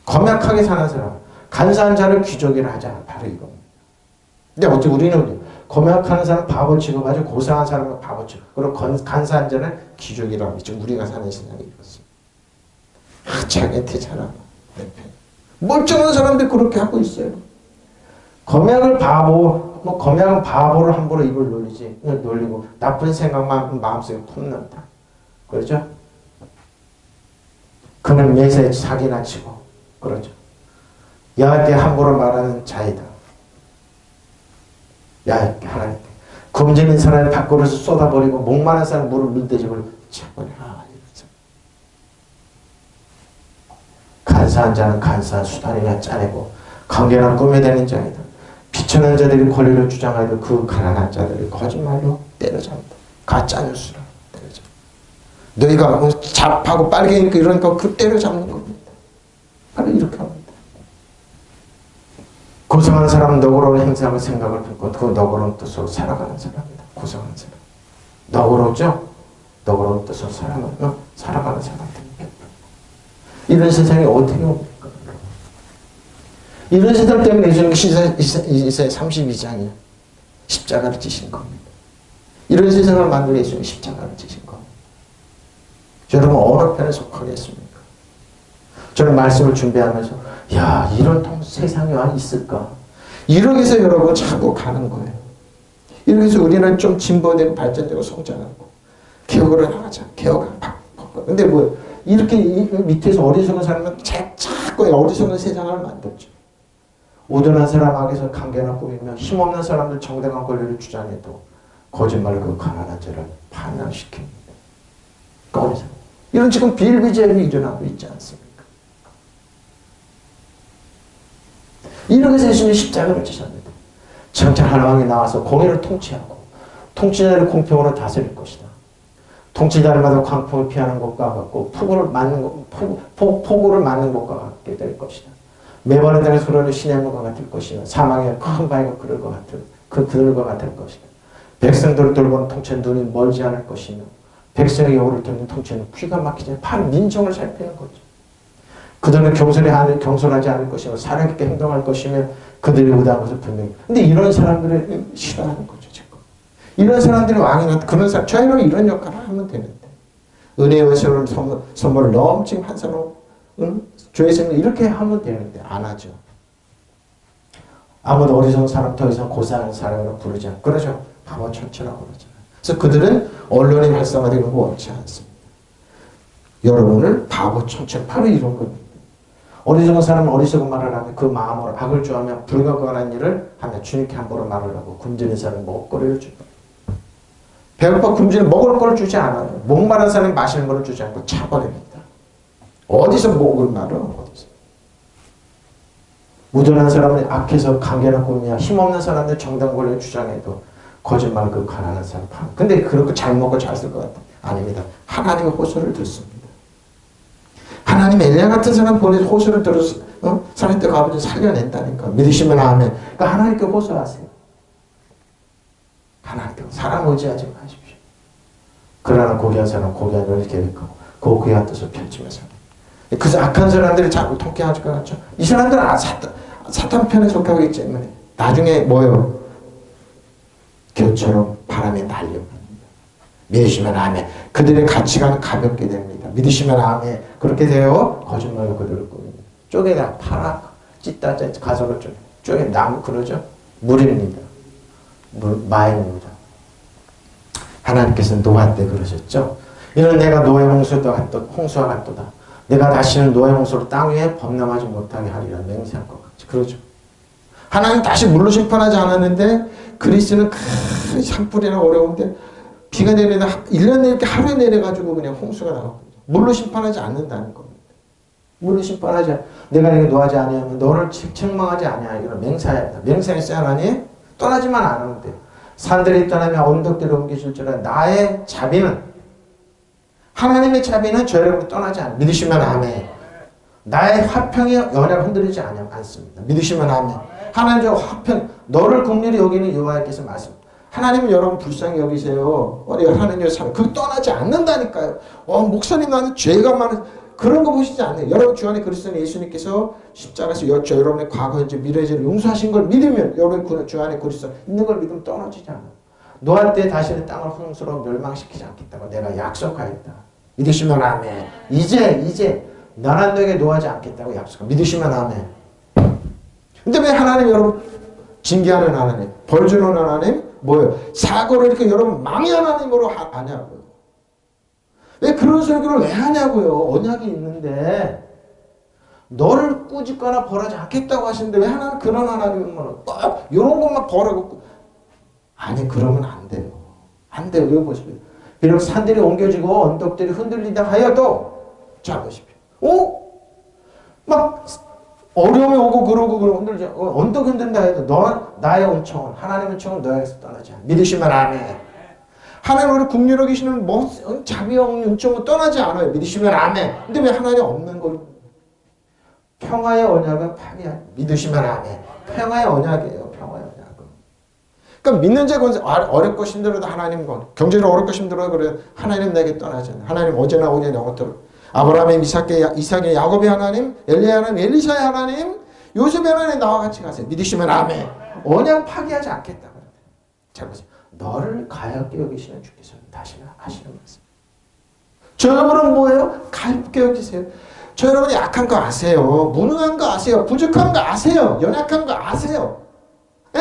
검약하게 사는 사람, 간사한 자를 귀족이라 하지 않아. 바로 이겁니다. 근데 어째 우리는 검약하는 사람 바보 취급하죠. 고상한 사람은 바보 취급. 그리고 간사한 자는 귀족이라고 하죠. 우리가 사는 세상이 이렇습니다. 자기한테 잘하고 내 편. 멀쩡한 사람들 그렇게 하고 있어요. 검약은 바보를 함부로 입을 놀리고 나쁜 생각만 마음속에 품는다. 그렇죠? 그는 매사에 사기나 치고 그렇죠. 야한테 함부로 말하는 자이다. 야한테 하나님께 굶주린 사람을 밖으로 쏟아버리고 목마른 사람 물을 물대집을 차버려. 간사한 자는 간사한 수단이나 짜내고 강렬한 꿈에 대는 자이다. 비천한 자들이 권리를 주장하여도 그 가난한 자들이 거짓말로 때려잡는다. 가짜 뉴스로 때려잡는다. 너희가 잡하고 빨개니까 이러니까 그 때려잡는 겁니다. 바로 이렇게 합니다. 고상한 사람은 너그러운 행사하고 생각을 품고 그 너그러운 뜻으로 살아가는 사람입니다. 고상한 사람. 너그럽죠? 너그러운 뜻으로 살아가는 사람입니다. 이런 세상이 어떻게 옵니까? 이런 세상 때문에 예수님 이사야 32장이 십자가를 지신 겁니다. 이런 세상을 만들어 예수님 십자가를 지신 겁니다. 여러분 어느 편에 속하겠습니까? 저는 말씀을 준비하면서 이런 세상이 있을까? 이러기 위해서 여러분 자꾸 가는 거예요. 이러기 위해서 우리는 좀 진보되고 발전되고 성장하고 개혁을 하자. 개혁을 바꿔. 근데 이렇게 밑에서 어리석은 사람은 자꾸 어리석은 세상을 만들죠. 오둔한 사람 앞에서 강견을 꾸미며 힘없는 사람들 정당한 권리를 주장해도 거짓말로 그 가난한 자를 파멸시킵니다. 그러면서 이런 지금 비일비재하게 일어나고 있지 않습니까? 이렇게 해서 예수님이 십자가를 지셨는데 정찰 하나님이 나와서 공의를 통치하고 통치자를 공평으로 다스릴 것이다. 통치자들마다 광풍을 피하는 것과 같고 폭우를 맞는 것과 같게 될 것이다. 매번에 대해 소리는 시냇물과 같을 것이며 사망의 큰 바위가 그들과 같을 것이다. 백성들을 돌보는 통치는 눈이 멀지 않을 것이며 백성의 여우를 듣는 통치는 귀가 막히지 않을 바로 민정을 살피는 거죠. 그들은 경솔하지 않을 것이며 사랑 있게 행동할 것이며 그들이 의도한 것을 분명히. 근데 이런 사람들을 싫어하는 거죠. 지금. 이런 사람들이 왕이나 그런 사람, 저희는 이런 역할을 하면 되는데 은혜의 선물을 넘치게 한 사람, 주의 생명 이렇게 하면 되는데 안 하죠. 아무도 어리석은 사람 더 이상 고상한 사람으로 부르지 않고 그러죠. 바보 천치라고 그러잖아요. 그래서 그들은 언론이 활성화되는 거 원치 않습니다. 여러분을 바보 천치 바로 이런 겁니다. 어리석은 사람은 어리석은 말을 하면 그 마음으로 악을 좋아하며 불가관한 일을 하며 주님께 함부로 말을 하고 굶주린 사람은 먹거리를 주고 배고파 굶주린 먹을 걸 주지 않아요. 목마른 사람이 마시는 걸 주지 않고 차버립니다. 어디서 목을 말어? 어디서? 무던한 사람은 악해서 강견한 꿈이야. 힘없는 사람들 정당 권리를 주장해도 거짓말 그 가난한 사람 판. 근데 그렇게 잘 먹고 잘 쓸 것 같아. 아닙니다. 하나님의 호소를 듣습니다. 하나님 엘리야 같은 사람 보내서 호소를 들어서 사람들 아버지 살려낸다니까. 믿으시면 아멘. 그러니까 하나님께 호소하세요. 하나님께 사람 의지하지 마십시오. 그러나 고귀한 사람 고귀한 일을 계획하고 그 고귀한 뜻을 펼치면서 그 악한 사람들이 자꾸 통쾌하지 않죠. 이 사람들은 사탄 편에 속하고 있기 때문에 나중에 뭐예요? 겨처럼 바람에 날려갑니다. 믿으시면 아멘. 그들의 가치관은 가볍게 됩니다. 믿으시면 아멘. 그렇게 돼요. 거짓말로 그들을 꾸밉니다. 쪼개다 팔아 찢다 가서로 쪼개 나무 그러죠. 물입니다. 마입니다. 하나님께서 노아 때 그러셨죠. 이는 내가 노아의 홍수와 같도다. 내가 다시는 노아의 홍수로 땅 위에 범람하지 못하게 하리라 맹세한 것 같이. 그러죠. 하나님 다시 물로 심판하지 않았는데 그리스는 큰 산불이나 어려운데 비가 내리다 1년 내리 하루에 내려가지고 그냥 홍수가 나오거든요. 물로 심판하지 않는다는 겁니다. 물로 심판하지 내가 이렇게 노하지 아니하면 너를 책망하지 아니하기로 맹세하였다. 맹세했어요. 하나님 떠나지만 않으면 돼요. 산들이 떠나며 언덕들을 옮기실 줄 알아. 나의 자비는 하나님의 자비는 저 여러분 떠나지 않아요. 믿으시면 아멘. 나의 화평의 연약을 흔들리지 않습니다. 믿으시면 아멘. 하나님 화평 너를 긍휼히 여기는 여호와께서 말씀. 하나님은 여러분 불쌍히 여기세요. 하나님의 사랑 그 떠나지 않는다니까요. 목사님 나는 죄가 많은 그런 거 보시지 않아요. 여러분 주 안에 그리스도 예수님께서 십자가에서 여러분의 과거 현재 미래의 죄를 용서하신 걸 믿으면 여러분 주 안에 그리스도 있는 걸 믿으면 떠나지지 않아요. 노아 때 다시는 땅을 홍수로 멸망시키지 않겠다고 내가 약속하였다. 믿으시면 아멘. 이제 나는 너에게 노하지 않겠다고 약속합니다. 믿으시면 아멘. 근데 왜 하나님 여러분 징계하는 하나님, 벌 주는 하나님, 뭐예요? 사고를 이렇게 여러분 망의 하나님으로 하냐고요. 왜 그런 설교를 왜 하냐고요. 언약이 있는데 너를 꾸짖거나 벌하지 않겠다고 하시는데 왜 하나님 그런 하나님은 꼭 이런 것만 벌하고 아니 그러면 안 돼요. 안 돼요. 이거 보십시오. 비록 산들이 옮겨지고 언덕들이 흔들린다 하여도 자 보십시오. 막 어려움이 오고 그러고 흔들죠. 언덕 흔든다 해도 나의 은총은 하나님의 은총은 너에게서 떠나지 않아. 믿으시면 아멘. 하나님 우리 국률에 계시는 자비와 은총은 떠나지 않아요. 믿으시면 아멘. 근데 왜 하나님 없는 걸 평화의 언약은 파괴한 믿으시면 아멘. 평화의 언약이에요. 평화의 언약은. 그러니까 믿는 자가 어렵고 힘들어도 하나님 경제로 어렵고 힘들어도 그래 하나님 내게 떠나지 않아. 하나님 어제나 오늘 영원토록 아브라함의 이삭의 야곱의 하나님, 엘리야의 하나님, 엘리사의 하나님, 요셉의 하나님 나와 같이 가세요. 믿으시면 아멘. 언약 파기하지 않겠다. 잘 보세요. 너를 가볍게 여기시는 주께서 다시는 하시는 말씀. 저 여러분은 뭐예요? 가볍게 여기세요. 저 여러분이 약한 거 아세요. 무능한 거 아세요. 부족한 거 아세요. 연약한 거 아세요. 에?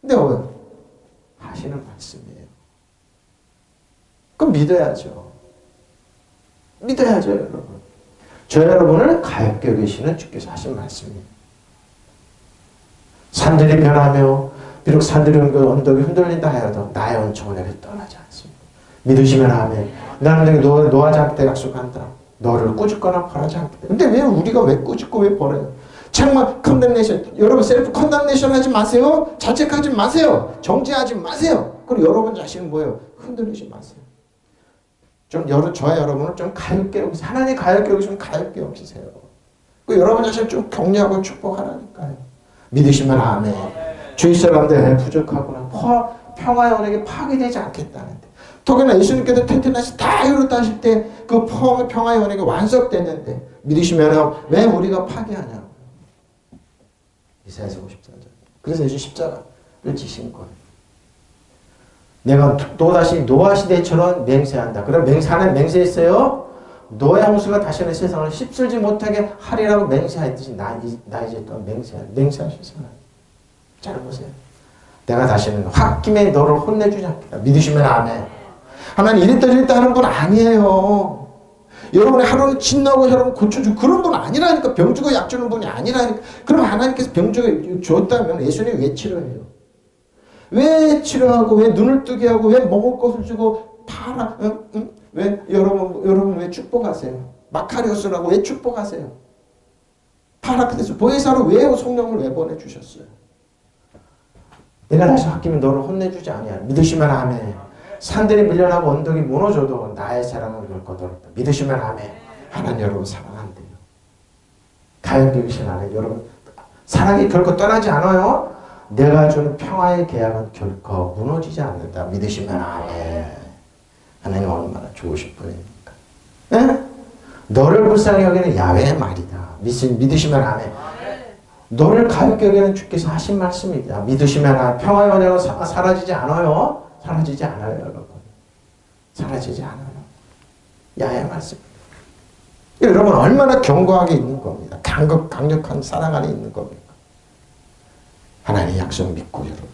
근데 하시는 말씀이에요. 그럼 믿어야죠. 믿어야죠, 여러분. 저 여러분을 가볍게 여기시는 주께서 하신 말씀입니다. 산들이 변하며 비록 산들이 언덕이 흔들린다 하여도 나의 은총은 내게 떠나지 않습니다. 믿으시면 아멘. 나는 내게 노하지 않겠다 약속한다. 너를 꾸짖거나 벌하지 않겠다. 근데 왜 우리가 왜 꾸짖고 왜 벌어요? 정말 컨담네이션 여러분 셀프 컨담네이션 하지 마세요. 자책하지 마세요. 정죄하지 마세요. 그리고 여러분 자신은 뭐예요? 흔들리지 마세요. 저와 여러분을 좀 가볍게 여기세요. 하나님 가볍게 여기시면 가볍게 여기세요. 여러분 자신을 좀 격려하고 축복하라니까요. 믿으시면 아멘. 주위 사람들 부족하구나. 평화의 언약이 파괴되지 않겠다는데. 더구나 예수님께서 텐트나시 다 이루었다 하실 때 그 평화의 언약이 완성됐는데 믿으시면 왜 우리가 파괴하냐고. 이사야서 54절. 그래서 예수 십자가를 지신 거예요. 내가 또다시 노아 시대처럼 맹세한다. 그럼 하나님 맹세했어요? 노아 홍수가 다시는 세상을 휩쓸지 못하게 하리라고 맹세하였듯이 나 이제 또 맹세하셨어요. 잘 보세요. 내가 다시는 홧김에 너를 혼내주지 않겠다. 믿으시면 아멘. 하나님 이랬다 하는 분 아니에요. 여러분의 하루는 진나고 여러분 고쳐주고 그런 분 아니라니까. 병주고 약 주는 분이 아니라니까. 그럼 하나님께서 병주고 줬다면 예수님이 왜 치료해요? 왜 치료하고 왜 눈을 뜨게 하고 왜 먹을 것을 주고 팔아 왜 여러분 왜 축복하세요? 마카리오스라고 왜 축복하세요? 파라크데스 보혜사로 왜 성령을 왜 보내주셨어요? 내가 다시 홧김에 너를 혼내주지 아니야. 믿으시면 아멘. 산들이 밀려나고 언덕이 무너져도 나의 사랑은 결코 더럽다. 믿으시면 아멘. 하나님 여러분 사랑한대요. 가볍게 여기신 하나님 여러분 사랑이 결코 떠나지 않아요. 내가 주는 평화의 계약은 결코 무너지지 않는다. 믿으시면 아멘. 하나님 얼마나 좋으신 분입니까? 네? 너를 불쌍히 여기는 야훼의 말이다. 믿으시면 아멘. 너를 가볍게 여기는 주께서 하신 말씀이다. 믿으시면 아멘. 평화의 언약은 사라지지 않아요. 사라지지 않아요, 여러분. 사라지지 않아요. 야훼의 말씀. 여러분 얼마나 견고하게 있는 겁니다. 강력한 사랑 안에 있는 겁니다. 하나님의 약속 믿고 여러분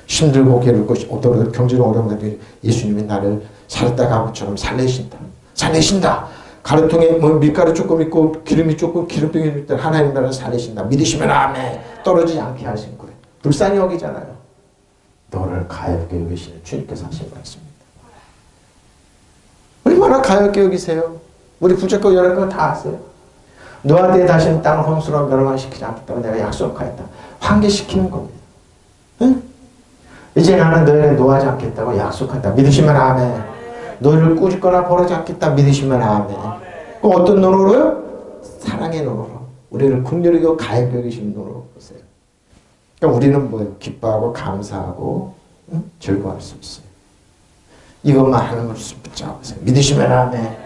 힘들고 괴롭고 어떤 경제로 어려운데 예수님이 나를 살았다 가고처럼 살리신다. 가루통에 뭐 밀가루 조금 있고 기름이 조금 기름병이 있을 때 하나님 나를 살리신다. 믿으시면 아멘. 떨어지지 않게 하신 거예요. 불쌍히 여기잖아요. 너를 가볍게 여기시는 주님께서 하신 말씀입니다. 얼마나 가볍게 여기세요? 우리 부족하고 여러 거 다 아세요? 노아한테 다시는 땅을 홍수로 멸망시키지 않겠다고 내가 약속하였다. 환기시키는 겁니다. 응? 이제 나는 너희를 노하지 않겠다고 약속한다. 믿으시면 아멘. 너희를 꾸짖거나 벌하지 않겠다. 믿으시면 아멘. 그럼 어떤 눈으로요? 사랑의 눈으로. 우리를 긍휼히 여기고 가볍게 여기시는 눈으로 보세요. 그러니까 우리는 뭐예요? 기뻐하고 감사하고 응? 즐거워할 수 있어요. 이것만 하는 것을 붙잡으세요. 믿으시면 아멘.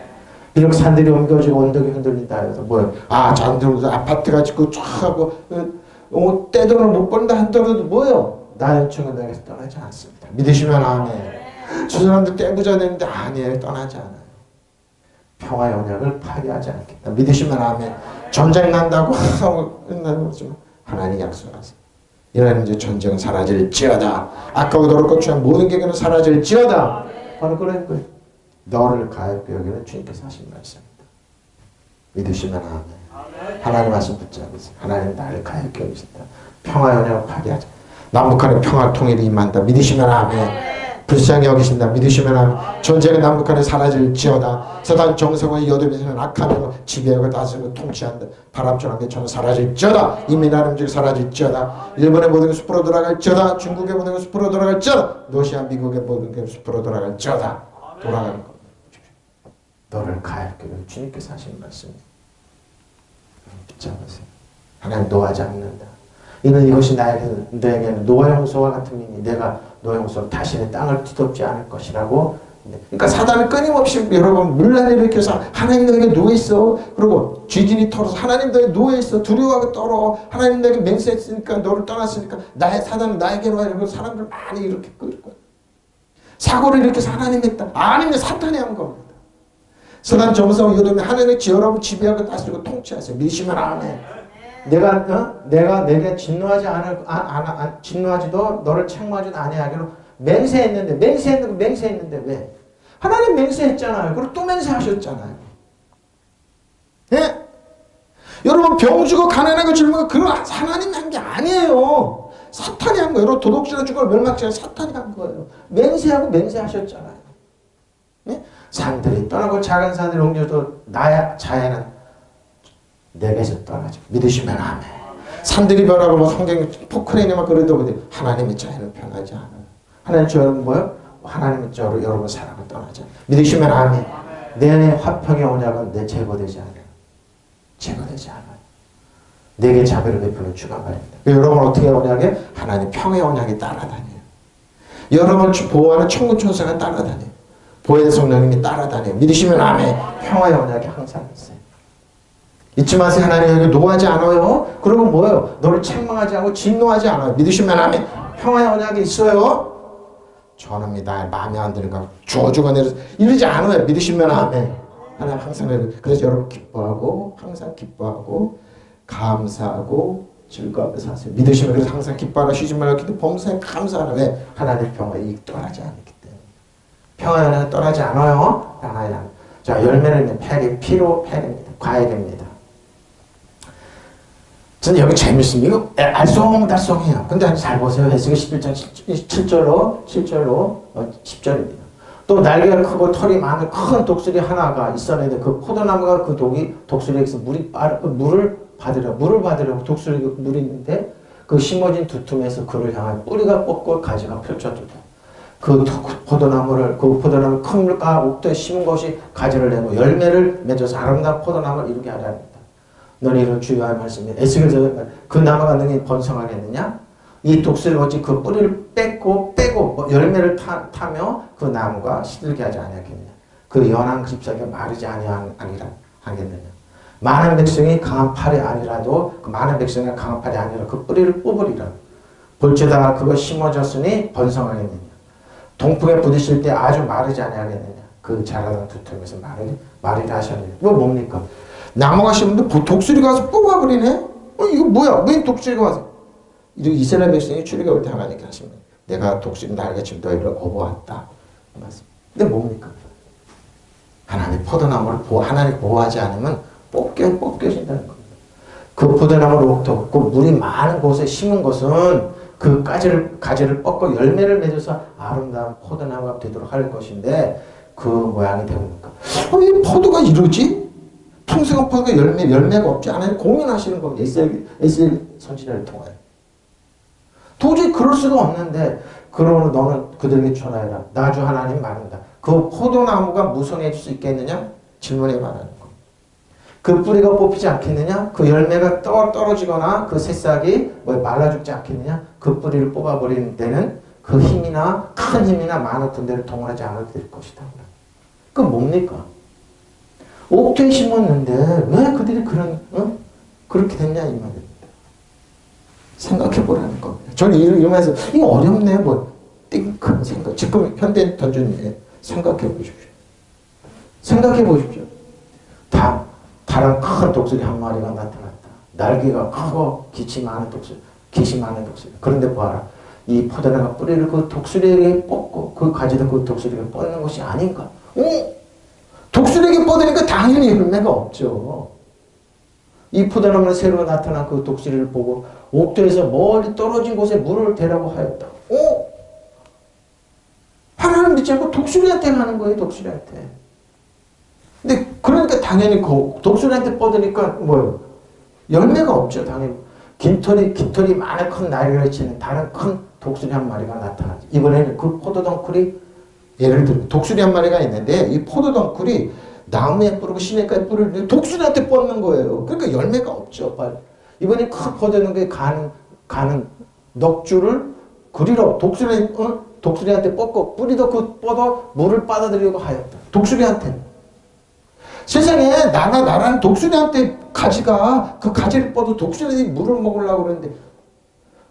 비록 산들이 옮겨지고 언덕이 흔들린다 해서 뭐예요? 잔들도 아파트가 짓고 쫙 하고 떼돈을 못 번다 하더라도 뭐예요? 나의 요청은 너에게서 떠나지 않습니다. 믿으시면 아멘. 저 사람들 떼부자 되는데 아니에요. 떠나지 않아요. 평화의 언약을 파괴하지 않겠다. 믿으시면 아멘. 전쟁 난다고 하고 하나님 약속하세요. 이러면 이제 전쟁은 사라질지어다. 악하고 더럽고 취한 모든 계획은 사라질지어다. 바로 그런 거예요. 너를 가볍게 여기는 주님께서 하신 말씀입니다. 믿으시면 아멘. 하나님 말씀 붙잡으세요. 하나님 나를 가볍게 여기신다. 평화의 언약을 파괴하자. 남북한의 평화 통일이 임한다. 믿으시면 아멘. 불쌍히 여기신다. 믿으시면 아멘. 전쟁은 남북한에 사라질지어다. 사단 정성과 여덟에서는 악하며 지배하고 다스리고 통치한다. 바람처럼 게 저는 사라질지어다. 이민한 음식이 사라질지어다. 일본의 모든 게 숲으로 돌아갈지어다. 중국의 모든 게 숲으로 돌아갈지어다. 러시아 미국의 모든 게 숲으로 돌아갈지어다. 돌아가는 것. 너를 가볍게 주님께서 하신 말씀입니다. 붙잡으세요. 하나님 노하지 않는다. 이것이 너에게는 노아 홍수와 같은 민이 내가 노아 홍수로 다시는 땅을 뒤덮지 않을 것이라고. 그러니까 사단은 끊임없이 여러분 물난리를 일으켜서 하나님 너에게 누워있어. 그리고 쥐진이 털어서 하나님 너에게 누워있어. 두려워하고 떨어. 하나님 너에게 맹세했으니까 너를 떠났으니까 사단은 나에게로 와. 이러고 사람들 많이 이렇게 끌 거야. 사고를 일으켜서 하나님 했다. 아니면 사탄이 한 겁니다. 사단 정성 요동에 하나님의 여러분 지배하고 다스리고 통치하세요. 믿으시면 아멘. 내가 내게 진노하지도 너를 책망하지도 아니하기로 맹세했는데 왜? 하나님 맹세했잖아요. 그리고 또 맹세하셨잖아요. 예? 여러분 병주고 가난하고 젊은 거 그건 하나님이 한 게 아니에요. 사탄이 한 거예요. 여러분 도둑질을 주고 멸망죄를 사탄이 한 거예요. 맹세하고 맹세하셨잖아요. 예? 산들이 떠나고 작은 산들이 옮겨도 나의 자연은 내게서 떠나죠. 믿으시면 아멘. 산들이 변하고 환경이 포크레인이 막 그러다 하나님의 자연은 변하지 않아요. 하나님 저는 뭐요? 하나님의 저로 여러분 사랑을 떠나죠. 믿으시면 아멘. 내 안에 화평의 언약은 내 제거되지 않아요. 제거되지 않아요. 내게 자비를 베푸는 주가 말입니다. 여러분 어떻게 언약에? 하나님 평의 언약에 따라다녀요. 여러분 보호하는 천군 천사가 따라다녀요. 보혜의 성령님이 따라다녀요. 믿으시면 아멘. 평화의 언약이 항상 있어요. 잊지 마세요. 하나님 여기 노하지 않아요. 그리고 뭐예요? 너를 책망하지 않고 진노하지 않아요. 믿으시면 아멘. 평화의 언약이 있어요. 저는 나의 마음에 안 드는가 주어주가 내려서 이러지 않아요. 믿으시면 아멘. 하나님 항상 그래서 여러분 기뻐하고 항상 기뻐하고 감사하고 즐거워하며 사세요. 믿으시면 그래서 항상 기뻐하라 쉬지 말라 기도 범사에 감사하라. 왜? 하나님의 평안이 떠나지 않기 때문에. 평안은 떠나지 않아요. 떠나지 않아요. 자, 열매는 피로 패립니다. 과일입니다. 저는 여기 재밌습니다. 이거 알쏭달쏭해요. 근데 잘 보세요. 에스겔 11장 7절로 10절입니다. 또 날개가 크고 털이 많은 큰 독수리 하나가 있었는데 그 포도나무가 그 독수리에게서 물을 받으려고 독수리 물이 있는데 그 심어진 두툼에서 그를 향한 뿌리가 뻗고 가지가 펼쳐졌다. 그 포도나무 큰 물가 옥토에 심은 것이 가지를 내고 열매를 맺어서 아름다운 포도나무를 이루게 하려 합니다. 너는 이런 주의할 말씀이 에스겔서 그 나무가 능히 번성하겠느냐? 이 독수리가 어찌 그 뿌리를 빼고 열매를 타며 그 나무가 시들게 하지 아니하겠느냐? 그 연한 잎사귀가 마르지 아니하겠느냐? 많은 백성이 강한 팔이 아니라도 그 많은 백성이 강한 팔이 아니라 그 뿌리를 뽑으리라. 볼지어다 그거 심어졌으니 번성하겠느냐? 동풍에 부딪힐 때 아주 마르지 아니하겠느냐? 그 자라던 두툼에서 마르리 하셨느냐? 이거 뭡니까? 나무가 심는데 독수리가 와서 뽑아버리네? 이거 뭐야? 왜 독수리가 와서? 이스라엘 백성이 출애굽할 때 하나님께 하시면 내가 독수리 날개치고 너희를 업어왔다. 근데 뭡니까? 하나님 포도나무를 하나님 보호하지 않으면 뽑겨진다는 겁니다. 그 포도나무를 그 물이 많은 곳에 심은 것은 그 가지를 뻗고 열매를 맺어서 아름다운 포도나무가 되도록 할 것인데 그 모양이 됩니까? 왜 포도가 이러지? 풍성한 포도가 열매가 없지 않아요? 고민하시는 겁니다. 에스겔 선지자를 통하여. 도저히 그럴 수가 없는데 그러므로 너는 그들에게 전하여라. 나 주 하나님 말한다. 그 포도나무가 무성해질 수 있겠느냐? 질문에 말하는 겁니다. 그 뿌리가 뽑히지 않겠느냐? 그 열매가 떨어지거나 그 새싹이 말라 죽지 않겠느냐? 그 뿌리를 뽑아버리는 데는 그 힘이나 큰 힘이나 많은 군대를 동원하지 않아도 될 것이다. 그건 뭡니까? 옥토에 심었는데 왜 그들이 그렇게 됐냐 이 말입니다. 생각해 보라는 겁니다. 저는 이러면서 이거 어렵네 띵크 생각. 지금 현대 던전에 생각해 보십시오. 생각해 보십시오. 다른 큰 독수리 한 마리가 나타났다. 날개가 크고 깃이 많은 독수리. 그런데 봐라. 이 포도나무가 뿌리를 그 독수리에게 뻗고 그 가지도 그 독수리에게 뻗는 것이 아닌가? 독수리에게 뻗으니까 당연히 열매가 없죠. 이 포도나무는 새로 나타난 그 독수리를 보고 옥토에서 멀리 떨어진 곳에 물을 대라고 하였다. 하나님 믿지 않고 독수리한테 가는 거예요. 독수리한테. 근데 그러니까 당연히 그 독수리한테 뻗으니까 뭐예요? 열매가 없죠. 당연히. 깃털이 많은 큰 날개를 치는 다른 큰 독수리 한 마리가 나타나죠. 이번에는 그 포도덩쿨이 예를 들어 독수리 한 마리가 있는데 이 포도덩쿨이 나무에 뿌리고 시냇가에 뿌리고 독수리한테 뻗는 거예요. 그러니까 열매가 없죠. 이번에 큰 포도덩쿨에 가는 넉줄을 그리러 독수리한테 뻗고 뿌리도 뻗어 물을 빨아들이려고 하였다. 독수리한테. 세상에 나라는 독수리한테 그 가지를 뻗어 독수리한테 물을 먹으려고 그러는데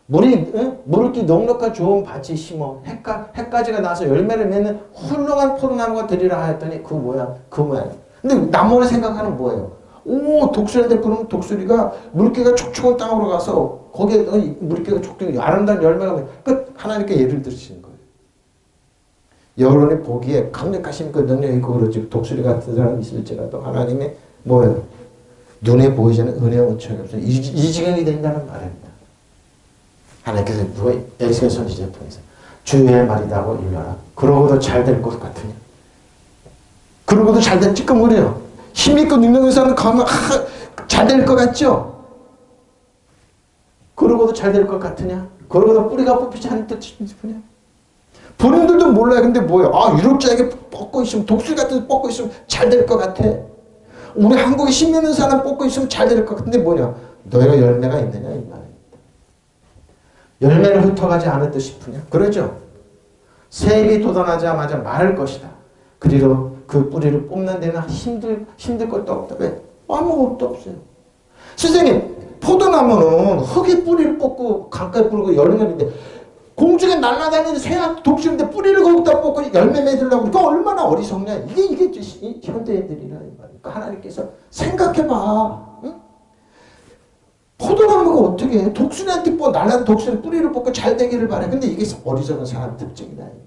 물기 넉넉한 좋은 밭이 심어 해까지가 나서 열매를 맺는 훌륭한 포도나무가 되리라 하였더니 그 모양. 근데 나무를 생각하는 뭐예요? 독수리한테 뿌리면 독수리가 물기가 촉촉한 땅으로 가서 거기에 물기가 촉촉한 아름다운 열매가 하나님께 예를 들으시는 거예요. 여론이 보기에 강력하신 그 능력이 있고 그러지 독수리 같은 사람이 있을지라도 하나님의 뭐예요? 눈에 보이지 않는 은혜와 은총이 없어요. 이 지경이 된다는 말입니다. 하나님께서 에스겔 선지자 통해서 주의 말이다고 일러라. 그러고도 잘 될 것 같으냐? 그러고도 잘 될 지금 우리요. 힘있고 능력 있는 사람은 가면 잘 될 것 같죠? 그러고도 잘 될 것 같으냐? 그러고도 뿌리가 뽑히지 않을 듯 싶으냐? 본인들도 몰라요. 근데 뭐예요? 유럽자에게 뻗고 있으면 독수리 같은 데 뻗고 있으면 잘 될 것 같아. 우리 한국에 힘 있는 사람 뻗고 있으면 잘 될 것 같은데 뭐냐? 너희가 열매가 있느냐 이 말입니다. 열매를 흩어가지 않을 듯 싶으냐? 그러죠. 새입이 돋아나자마자 마를 것이다. 그리고 그 뿌리를 뽑는 데는 힘들 것도 없다. 왜? 아무것도 없어요. 선생님, 포도나무는 흙에 뿌리를 뽑고 강가에 뿌리고 열매인데 공중에 날아다니는 새한테 독수리인데 뿌리를 거기다 뽑고 열매 맺으려고 그러니까 얼마나 어리석냐. 이게 현대인들이라 이 말이야. 그러니까 하나님께서 생각해봐. 응? 포도나무가 어떻게 해? 독수리한테 날아다니는 독수리 뿌리를 뽑고 잘 되기를 바래. 근데 이게 어리석은 사람 특징이다 이 말이야.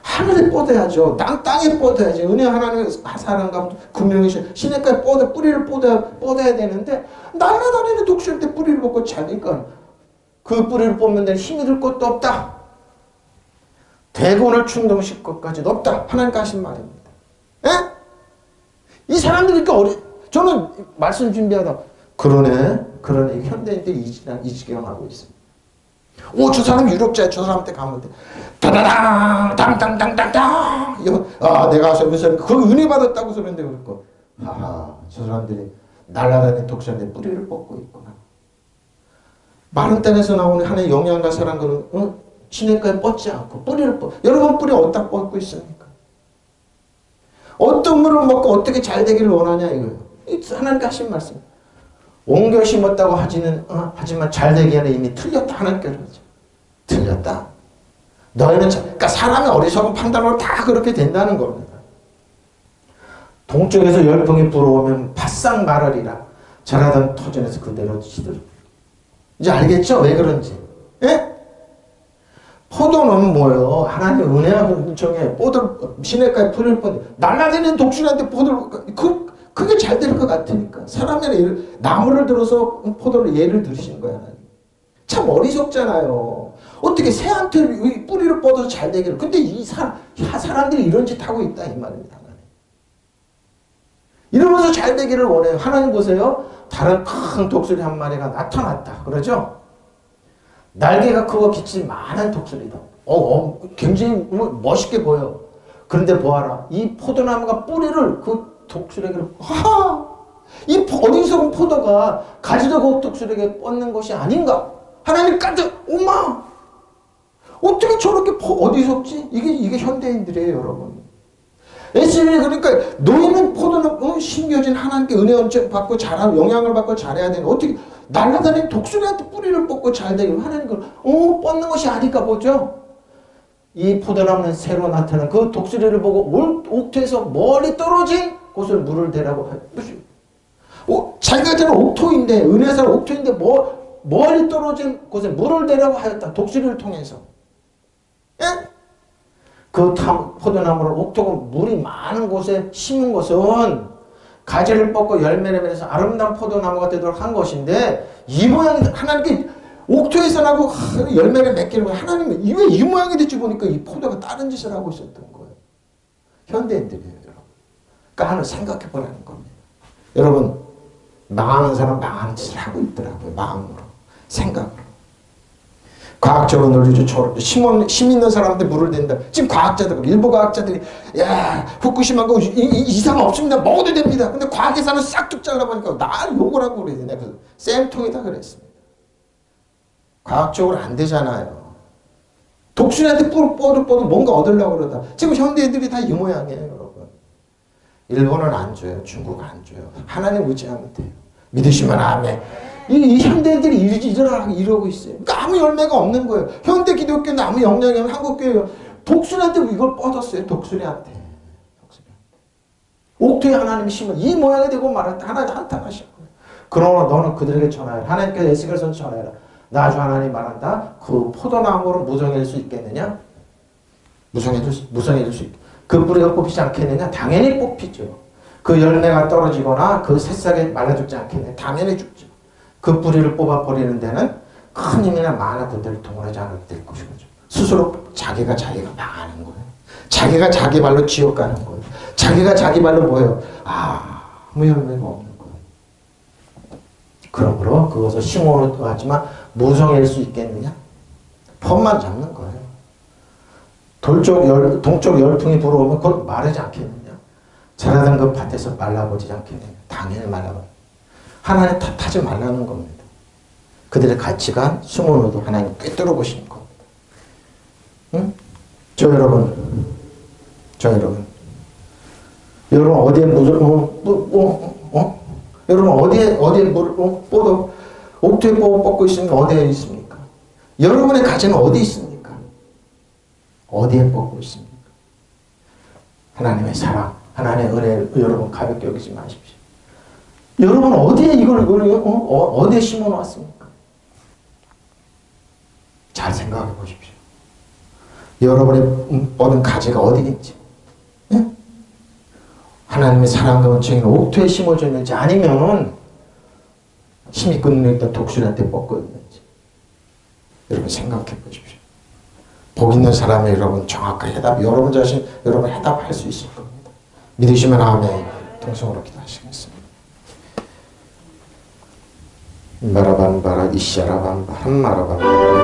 하늘에 뻗어야죠. 땅에 뻗어야지. 은혜 하나님의 사랑과 금융의 시냇가에 뿌리를 뻗어야 되는데 날아다니는 독수리한테 뿌리를 뽑고 잘 되니까 그 뿌리를 뽑는 데는 힘이 들 것도 없다. 대군을 충동시킬 것까지도 없다. 하나님께 하신 말입니다. 에? 이 사람들이 그러니까 저는 말씀 준비하다 그러네. 현대인들이 이 지경하고 있습니다. 오, 저 사람 유력자야. 저 사람한테 가면 돼. 다다당 당당당당당. 내가 와서 무슨 그 은혜 받았다고 소리인데 그럴 거. 저 사람들이 날아다니는 독수리한테 뿌리를 뽑고 있구나. 마른 땅에서 나오는 하나의 영양가 사람들은 시냇가에 뻗지 않고 뿌리를 여러분 뿌리 어디다 뻗고 있습니까? 어떤 물을 먹고 어떻게 잘 되기를 원하냐 이거예요. 하나님께 하신 말씀. 옮겨 심었다고 하지만 잘 되기에는 이미 틀렸다. 하나님께서 틀렸다. 너희는 그러니까 사람의 어리석은 판단으로 다 그렇게 된다는 겁니다. 동쪽에서 열풍이 불어오면 바싹 마르리라. 자라던 터전에서 그대로 시들어. 이제 알겠죠? 왜 그런지. 예? 포도는 뭐예요? 하나님 은혜하고 정해 시냇가에 풀을 뻗어 날아다니는 독수리한테 포도를 그게 잘 될 것 같으니까 사람의 나무를 들어서 포도를 예를 들으신 거야. 참 어리석잖아요. 어떻게 새한테 뿌리를 뻗어서 잘 되기를. 근데 이 사람들이 이런 짓 하고 있다 이 말입니다. 이러면서 잘 되기를 원해요. 하나님 보세요. 다른 큰 독수리 한 마리가 나타났다. 그러죠? 날개가 크고 깃이 많은 독수리다. 굉장히 멋있게 보여. 그런데 보아라. 이 포도나무가 뿌리를 그 독수리에게 이 어리석은 포도가 가지도 그 독수리에게 뻗는 것이 아닌가? 하나님 깜짝 엄마 어떻게 저렇게 어리석지? 이게 현대인들이에요, 여러분. 예수님이 그러니까 너희는 포도는 심겨진 하나님께 은혜 받고 잘하고 영향을 받고 잘해야 되는 어떻게 날아다니는 독수리한테 뿌리를 뽑고 잘 되길 하나님 뻗는 것이 아닐까 보죠. 이 포도나무는 새로 나타난 그 독수리를 보고 옥토에서 멀리 떨어진 곳을 물을 대라고 자기가 저는 옥토인데 은혜사는 옥토인데 멀리 떨어진 곳에 물을 대라고 하였다. 독수리를 통해서. 예? 그 포도나무를 옥토가 물이 많은 곳에 심은 것은 가지를 뻗고 열매를 맺어서 아름다운 포도나무가 되도록 한 것인데 이 모양이 하나님께 옥토에서 나고 열매를 맺기를 하나님은 왜 이 모양이 될지 보니까 이 포도가 다른 짓을 하고 있었던 거예요. 현대인들이에요, 여러분. 그러니까 하나 생각해 보라는 겁니다. 여러분 망하는 사람 망하는 짓을 하고 있더라고요. 마음으로 생각으로. 과학적으로 논리죠. 힘 있는 사람한테 물을 댄다. 지금 과학자들, 일부 과학자들이 야 후쿠시마가 이상 없습니다. 먹어도 됩니다. 근데 과학에서는 싹둑 잘라보니까 나를 욕을 하고 그래야 되냐. 그래서 쌤통이다 그랬습니다. 과학적으로 안 되잖아요. 독수리한테 뻗어 뭔가 얻으려고 그러다. 지금 현대인들이 다 이 모양이에요, 여러분. 일본은 안 줘요. 중국 안 줘요. 하나님 의지하면 돼요. 믿으시면 아멘. 이 현대인들이 이러고 있어요. 그러니까 아무 열매가 없는 거예요. 현대 기독교는 아무 영향이 없는 한국교회요. 독수리한테 이걸 뻗었어요. 독수리한테. 옥토에 하나님이 심은 이 모양이 되고 말았다. 하나님 한탄하신 거예요. 그러나 너는 그들에게 전하여라. 하나님께서 에스겔서 전하여라. 나 주 하나님 말한다. 그 포도나무로 무성해질 수 있겠느냐? 무성해질 수 있겠느냐? 그 뿌리가 뽑히지 않겠느냐? 당연히 뽑히죠. 그 열매가 떨어지거나 그 새싹에 말라 죽지 않겠느냐? 당연히 죽죠. 그 뿌리를 뽑아버리는 데는 큰 힘이나 만화 그들을 동원하지 않을 될 것이죠. 스스로 자기가 망하는 거예요. 자기가 자기 발로 지옥 가는 거예요. 자기가 자기 발로 뭐예요? 아무 열매가 없는 거예요. 그러므로 그것을 심어도 하지만 무성일 수 있겠느냐? 펌만 잡는 거예요. 동쪽 열풍이 불어오면 그걸 마르지 않겠느냐? 자라던 그 밭에서 말라버리지 않겠느냐? 당연히 말라버려. 하나님 탓하지 말라는 겁니다. 그들의 가치관, 수문호도 하나님 꿰뚫어 보시는 겁니다. 응? 여러분 어디에 물을 여러분 어디에 물을 옥토에 뽑고 있습니까? 어디에 있습니까? 여러분의 가지는 어디 있습니까? 어디에 뻗고 있습니까? 하나님의 사랑, 하나님의 은혜를 여러분 가볍게 여기지 마십시오. 여러분 어디에 이걸 어디에 심어놨습니까? 잘 생각해 보십시오. 여러분의 뻗은 가지가 어디겠지? 예? 하나님의 사랑과 은총이 옥토에 심어져 있는지 아니면 힘이 끊어있던 독수리한테 뻗고 있는지 여러분 생각해 보십시오. 복 있는 사람이 여러분 정확하게 여러분 자신 여러분 해답할 수 있을 겁니다. 믿으시면 아멘. 동성으로 기도하시겠습니다. 마라반바라 이시아라반바 한마라반바